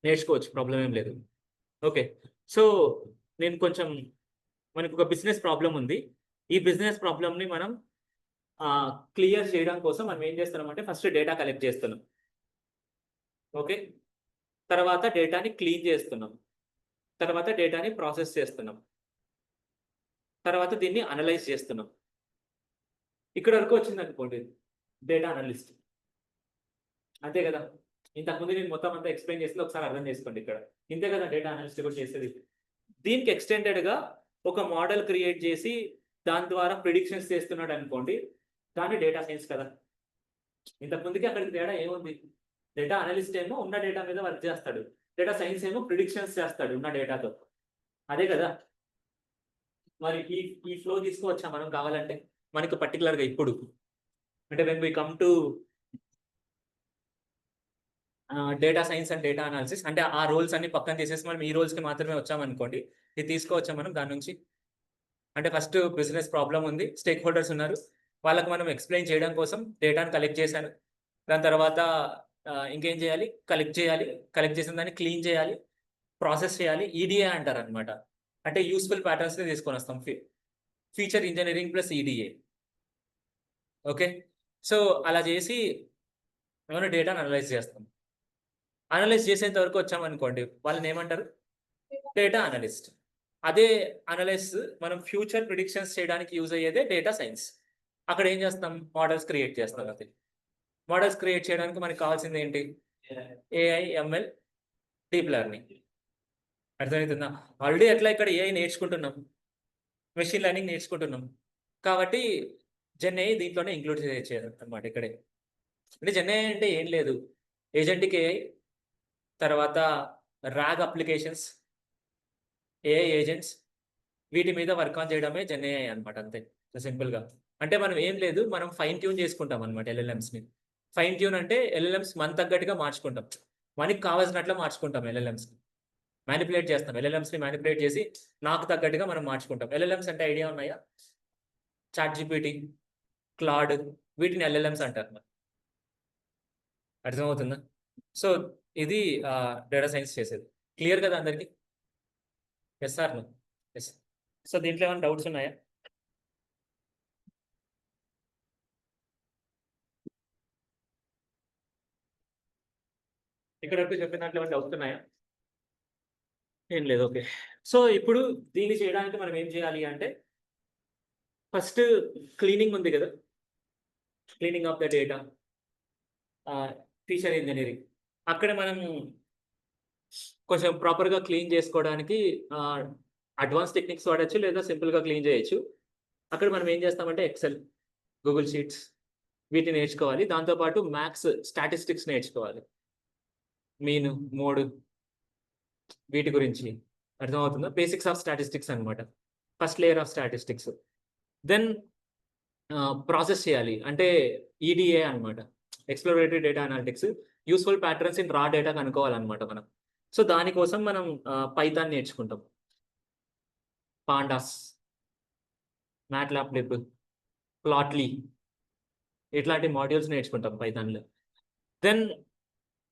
S1: నేర్చుకోవచ్చు, ప్రాబ్లం ఏం లేదు. ఓకే. సో నేను కొంచెం మనకు ఒక బిజినెస్ ప్రాబ్లం ఉంది. ఈ బిజినెస్ ప్రాబ్లమ్ని మనం క్లియర్ చేయడం కోసం మనం ఏం చేస్తున్నామంటే ఫస్ట్ డేటా కలెక్ట్ చేస్తున్నాం. ఓకే. తర్వాత డేటాని క్లీన్ చేస్తున్నాం. తర్వాత డేటాని ప్రాసెస్ చేస్తున్నాం. తర్వాత దీన్ని అనలైజ్ చేస్తున్నాం. ఇక్కడ వరకు వచ్చింది అనుకోండి డేటా అనలిస్ట్. అంతే కదా, ఇంతకుముందు నేను మొత్తం అంతా ఎక్స్ప్లెయిన్ చేసి ఒకసారి అర్థం చేసుకోండి. ఇక్కడ ఇంతే కదా డేటా అనలిస్ట్ కూడా చేసేది. దీనికి ఎక్స్టెండెడ్గా ఒక మోడల్ క్రియేట్ చేసి దాని ద్వారా ప్రిడిక్షన్స్ చేస్తున్నాడు అనుకోండి, దాన్ని డేటా సైన్స్ కదా. ఇంతకుముందుకి అక్కడికి తేడా ఏముంది? డేటా అనలిస్ట్ ఏమో ఉన్న డేటా మీద వర్క్ చేస్తాడు, డేటా సైన్స్ ఏమో ప్రిడిక్షన్స్ చేస్తాడు ఉన్న డేటాతో. అదే కదా. మరి ఈ ఫ్లో తీసుకోవచ్చా మనం కావాలంటే మనకు పర్టికులర్గా ఇప్పుడు అంటే when we come to data science and data analysis అంటే ఆ రోల్స్ అన్ని పక్కన తీసేసి మనం ఈ రోల్స్కి మాత్రమే వచ్చామనుకోండి, ఇది తీసుకోవచ్చా మనం దాని నుంచి? అంటే ఫస్ట్ బిజినెస్ ప్రాబ్లం ఉంది, స్టేక్ హోల్డర్స్ ఉన్నారు, వాళ్ళకి మనం ఎక్స్ప్లెయిన్ చేయడం కోసం డేటాను కలెక్ట్ చేశాను. దాని తర్వాత ఇంకేం చేయాలి? కలెక్ట్ చేసిన దాన్ని క్లీన్ చేయాలి, ప్రాసెస్ చేయాలి. ఈడిఏ అంటారు అనమాట. అంటే యూస్ఫుల్ ప్యాటర్న్స్ని తీసుకొని వస్తాం, feature engineering plus EDA. Okay. So అలా చేసి మనం డేటాను అనలైజ్ చేస్తాం. అనలైజ్ చేసేంత వరకు వచ్చామనుకోండి వాళ్ళని ఏమంటారు? Data analyst. అదే అనలైజ్ మనం ఫ్యూచర్ ప్రిడిక్షన్స్ చేయడానికి యూజ్ అయ్యేదే డేటా సైన్స్. అక్కడ ఏం చేస్తాం? మోడల్స్ క్రియేట్ చేస్తాం. అది మోడల్స్ క్రియేట్ చేయడానికి మనకి కావాల్సింది ఏంటి? AI, ML, deep learning. అర్థమవుతుందా? ఆల్రెడీ ఎట్లా ఇక్కడ AI నేర్చుకుంటున్నాం, మెషిన్ లెర్నింగ్ నేర్చుకుంటున్నాం, కాబట్టి జెన్ఏఐ దీంట్లోనే ఇంక్లూడ్ చేయాలి అనమాట. ఇక్కడే అంటే జెన్ఏఐ అంటే ఏం లేదు, ఏజెంటిక్ AI, తర్వాత RAG అప్లికేషన్స్, AI ఏజెంట్స్, వీటి మీద వర్క్ ఆన్ చేయడమే జెన్ఏఐ అనమాట. అంతే సింపుల్గా. అంటే మనం ఏం లేదు, మనం ఫైన్ ట్యూన్ చేసుకుంటాం అనమాట LLMsని. ఫైన్ ట్యూన్ అంటే LLMs మన తగ్గట్టుగా మార్చుకుంటాం, మనకి కావాల్సినట్లు మార్చుకుంటాం. LLMsని మ్యానిపులేట్ చేస్తాం, LLMsని మ్యానిపులేట్ చేసి నాకు తగ్గట్టుగా మనం మార్చుకుంటాం. LLMs అంటే ఐడియా ఉన్నాయా? ChatGPT, క్లాడ్, వీటిని LLMs అంటారు. అర్థమవుతుందా? సో ఇది డేటా సైన్స్ చేసేది. క్లియర్ కదా అందరికి? Yes sir no? Yes. So దీంట్లో ఏమైనా డౌట్స్ ఉన్నాయా? ఇక్కడ వరకు చెప్పిన దాంట్లో ఏమైనా డౌట్స్ ఉన్నాయా? ఏం లేదు. ఓకే. సో ఇప్పుడు దీన్ని చేయడానికి మనం ఏం చేయాలి అంటే ఫస్ట్ క్లీనింగ్ ఉంది కదా, cleaning of the data, feature engineering. అక్కడ మనం కొంచెం ప్రాపర్గా క్లీన్ చేసుకోవడానికి అడ్వాన్స్ టెక్నిక్స్ వాడచ్చు, లేదా సింపుల్గా క్లీన్ చేయొచ్చు. అక్కడ మనం ఏం చేస్తామంటే ఎక్సెల్, గూగుల్ షీట్స్ వీటిని నేర్చుకోవాలి. దాంతోపాటు మ్యాథ్స్, స్టాటిస్టిక్స్ నేర్చుకోవాలి, మీన్, మోడ్, వీటి గురించి. అర్థమవుతుందా? బేసిక్స్ ఆఫ్ స్టాటిస్టిక్స్ అనమాట, first layer of statistics. Then process చేయాలి అంటే EDA అనమాట, exploratory data analytics. Useful patterns in raw data కనుక్కోవాలన్నమాట మనం. సో దానికోసం మనం పైథాన్ నేర్చుకుంటాం. పాండాస్, మ్యాట్లాబ్లిబ్, ప్లాట్లీ ఇట్లాంటి మాడ్యూల్స్ నేర్చుకుంటాం పైథాన్లో. దెన్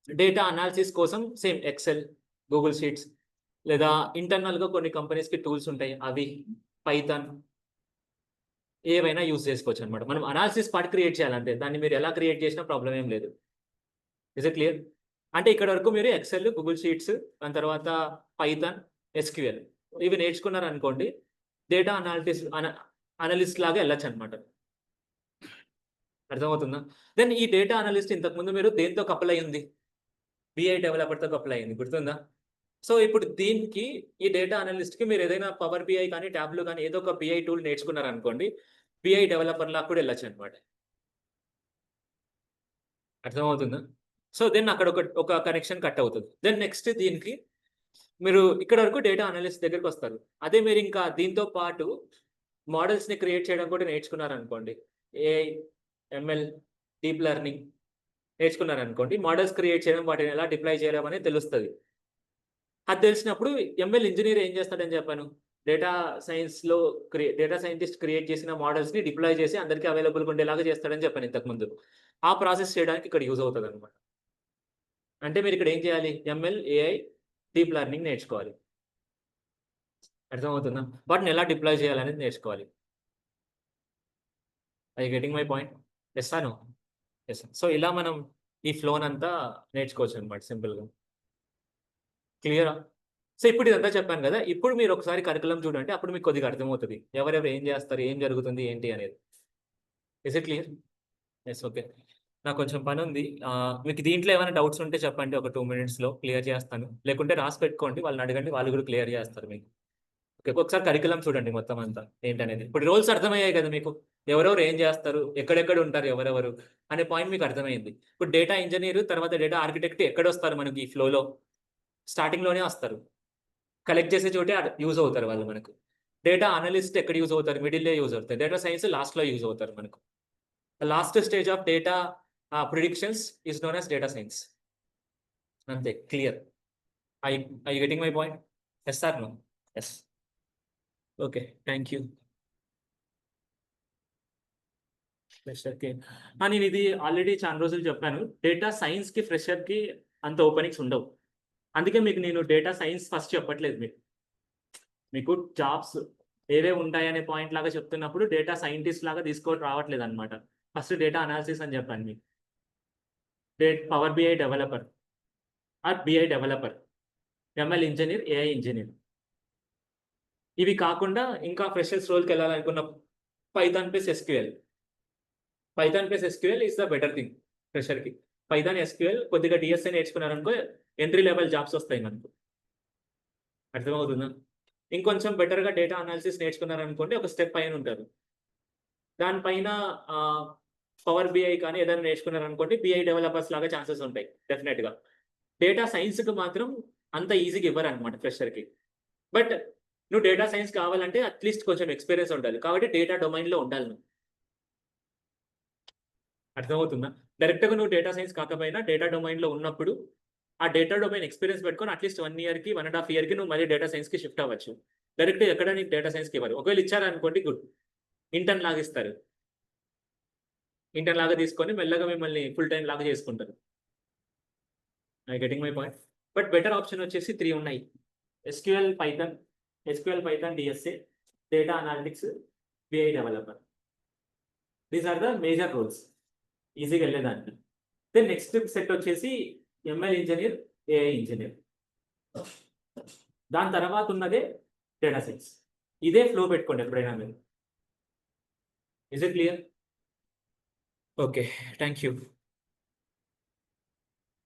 S1: డేటా అనాలిసిస్ కోసం సేమ్ ఎక్సెల్, గూగుల్ షీట్స్, లేదా ఇంటర్నల్గా కొన్ని కంపెనీస్కి టూల్స్ ఉంటాయి, అవి పైథాన్ ఏవైనా యూస్ చేసుకోవచ్చు అనమాట. మనం అనాలిసిస్ పార్ట్ క్రియేట్ చేయాలంటే దాన్ని మీరు ఎలా క్రియేట్ చేసినా ప్రాబ్లం ఏం లేదు. Is it clear? అంటే ఇక్కడ వరకు మీరు ఎక్సెల్, గూగుల్ షీట్స్, దాని తర్వాత పైథాన్, ఎస్క్యూఎల్ ఇవి నేర్చుకున్నారు అనుకోండి, డేటా అనలిస్ట్ లాగా వెళ్ళచ్చు అనమాట. అర్థమవుతుందా? దెన్ ఈ డేటా అనలిస్ట్ ఇంతకుముందు మీరు దేంతో కపుల్ అయ్యింది? బిఐ డెవలపర్తో కపుల్ అయ్యింది, గుర్తుందా? సో ఇప్పుడు దీనికి ఈ డేటా అనలిస్ట్కి మీరు ఏదైనా పవర్ బిఐ కానీ ట్యాబ్లో కానీ ఏదో ఒక బిఐ టూల్ నేర్చుకున్నారు అనుకోండి, బిఐ డెవలపర్ లాగా కూడా వెళ్ళచ్చు అనమాట. అర్థమవుతుందా? సో దెన్ అక్కడ ఒక కనెక్షన్ కట్ అవుతుంది. దెన్ నెక్స్ట్ దీనికి మీరు ఇక్కడ వరకు డేటా అనలిస్ట్ దగ్గరికి వస్తారు. అదే మీరు ఇంకా దీంతో పాటు మోడల్స్ని క్రియేట్ చేయడం కూడా నేర్చుకున్నారనుకోండి, ఏఐ, ఎంఎల్, డీప్ లెర్నింగ్ నేర్చుకున్నారనుకోండి, మోడల్స్ క్రియేట్ చేయడం, వాటిని ఎలా డిప్లాయ్ చేయడం అనేది తెలుస్తుంది. అది తెలిసినప్పుడు ఎంఎల్ ఇంజనీర్ ఏం చేస్తాడని చెప్పాను, డేటా సైంటిస్ట్ క్రియేట్ చేసిన మోడల్స్ని డిప్లాయ్ చేసి అందరికీ అవైలబుల్గా ఉండేలాగా చేస్తాడని చెప్పాను ఇంతకుముందు. ఆ ప్రాసెస్ చేయడానికి ఇక్కడ యూజ్ అవుతుంది అనమాట. అంటే మీరు ఇక్కడ ఏం చేయాలి, ఎంఎల్, ఏఐ, డీప్ లెర్నింగ్ నేర్చుకోవాలి. అర్థమవుతుందా? వాటిని ఎలా డిప్లాయ్ చేయాలనేది నేర్చుకోవాలి. I getting my point? Yes or no? Yes. So ఇలా మనం ఈ ఫ్లోనంతా నేర్చుకోవచ్చు అనమాట సింపుల్గా. క్లియరా? సో ఇప్పుడు ఇదంతా చెప్పాను కదా, ఇప్పుడు మీరు ఒకసారి కరికులం చూడండి, అప్పుడు మీకు కొద్దిగా అర్థమవుతుంది ఎవరెవరు ఏం చేస్తారు, ఏం జరుగుతుంది, ఏంటి అనేది. Is it clear? Yes, okay. నాకు కొంచెం పని ఉంది. మీకు దీంట్లో ఏమైనా డౌట్స్ ఉంటే చెప్పండి, ఒక 2 minutesలో క్లియర్ చేస్తాను. లేకుంటే రాసి పెట్టుకోండి, వాళ్ళని అడగండి, వాళ్ళు కూడా క్లియర్ చేస్తారు మీకు. ఓకే, ఒకసారి కరికులం చూడండి మొత్తం అంతా ఏంటనేది. ఇప్పుడు రోల్స్ అర్థమయ్యాయి కదా మీకు, ఎవరెవరు ఏం చేస్తారు, ఎక్కడెక్కడ ఉంటారు ఎవరెవరు అనే పాయింట్ మీకు అర్థమైంది. ఇప్పుడు డేటా ఇంజనీర్ తర్వాత డేటా ఆర్కిటెక్ట్ ఎక్కడ వస్తారు మనకి ఈ ఫ్లోలో? స్టార్టింగ్లోనే వస్తారు, కలెక్ట్ చేసే చోటే యూజ్ అవుతారు వాళ్ళు మనకు. డేటా అనలిస్ట్ ఎక్కడ యూజ్ అవుతారు? మిడిల్లో యూజ్ అవుతారు. డేటా సైన్స్ లాస్ట్లో యూజ్ అవుతారు మనకు. Last stage of data predictions is known as data science. అంతే, clear? I getting my point? Yes or no? Yes. Okay, thank you. ఫ్రెషర్కి నేను ఇది ఆల్రెడీ చాలా రోజులు చెప్పాను, డేటా సైన్స్కి ఫ్రెషర్కి అంత ఓపెనింగ్స్ ఉండవు. అందుకే మీకు నేను డేటా సైన్స్ ఫస్ట్ చెప్పట్లేదు. మీకు జాబ్స్ ఏవే ఉంటాయనే పాయింట్ లాగా చెప్తున్నప్పుడు డేటా సైంటిస్ట్ లాగా తీసుకోవడం రావట్లేదు అనమాట. ఫస్ట్ డేటా అనాలిసిస్ అని చెప్పాను మీకు. Power BI developer or BI developer, ML engineer, AI engineer. ఇవి కాకుండా ఇంకా ఫ్రెషర్స్ రోల్కి వెళ్ళాలనుకున్న Python plus SQL. Python plus SQL is the better thing ఫ్రెషర్కి. పైథాన్, ఎస్క్యూఎల్, కొద్దిగా డిఎస్ఏ నేర్చుకున్నారనుకో ఎంట్రీ లెవెల్ జాబ్స్ వస్తాయి మనకు. అర్థమవుతుందా? ఇంకొంచెం బెటర్గా డేటా అనాలిసిస్ నేర్చుకున్నారనుకోండి, ఒక స్టెప్ పైన ఉంటారు. దానిపైన పవర్ బిఐ కానీ ఏదైనా నేర్చుకున్నారనుకోండి, బిఐ డెవలపర్స్ లాగా ఛాన్సెస్ ఉంటాయి డెఫినెట్గా. డేటా సైన్స్కి మాత్రం అంత ఈజీగా ఇవ్వరు అనమాట ఫ్రెషర్కి. బట్ నువ్వు డేటా సైన్స్ కావాలంటే అట్లీస్ట్ కొంచెం ఎక్స్పీరియన్స్ ఉండాలి, కాబట్టి డేటా డొమైన్లో ఉండాలి నువ్వు. అర్థమవుతుందా? డైరెక్ట్గా నువ్వు డేటా సైన్స్ కాకపోయినా డేటా డొమైన్లో ఉన్నప్పుడు ఆ డేటా డొమైన్ ఎక్స్పీరియన్స్ పెట్టుకొని అట్లీస్ట్ 1 yearకి 1.5 yearకి నువ్వు మళ్ళీ డేటా సైన్స్కి షిఫ్ట్ అవ్వచ్చు. డైరెక్ట్ ఎక్కడ నీకు డేటా సైన్స్కి ఇవ్వరు. ఒకవేళ ఇచ్చారనుకోండి, గుడ్, ఇంటర్న్ లాగా ఇస్తారు. ఇంటర్న్ లాగా తీసుకొని మెల్లగా మిమ్మల్ని ఫుల్ టైం లాగా చేసుకుంటారు. I getting my point? But better option వచ్చేసి 3 ఉన్నాయి: SQL Python DSA, data analytics, BI developer. These are the major roles ఈజీగా వెళ్ళేదానికి. దెన్ నెక్స్ట్ సెట్ వచ్చేసి ఎంఎల్ ఇంజనీర్, ఏఐ ఇంజనీర్. దాని తర్వాత ఉన్నదే డేటా సైన్స్. ఇదే ఫ్లో పెట్టుకోండి ఎప్పుడైనా మీరు. Is it clear? Okay, thank you.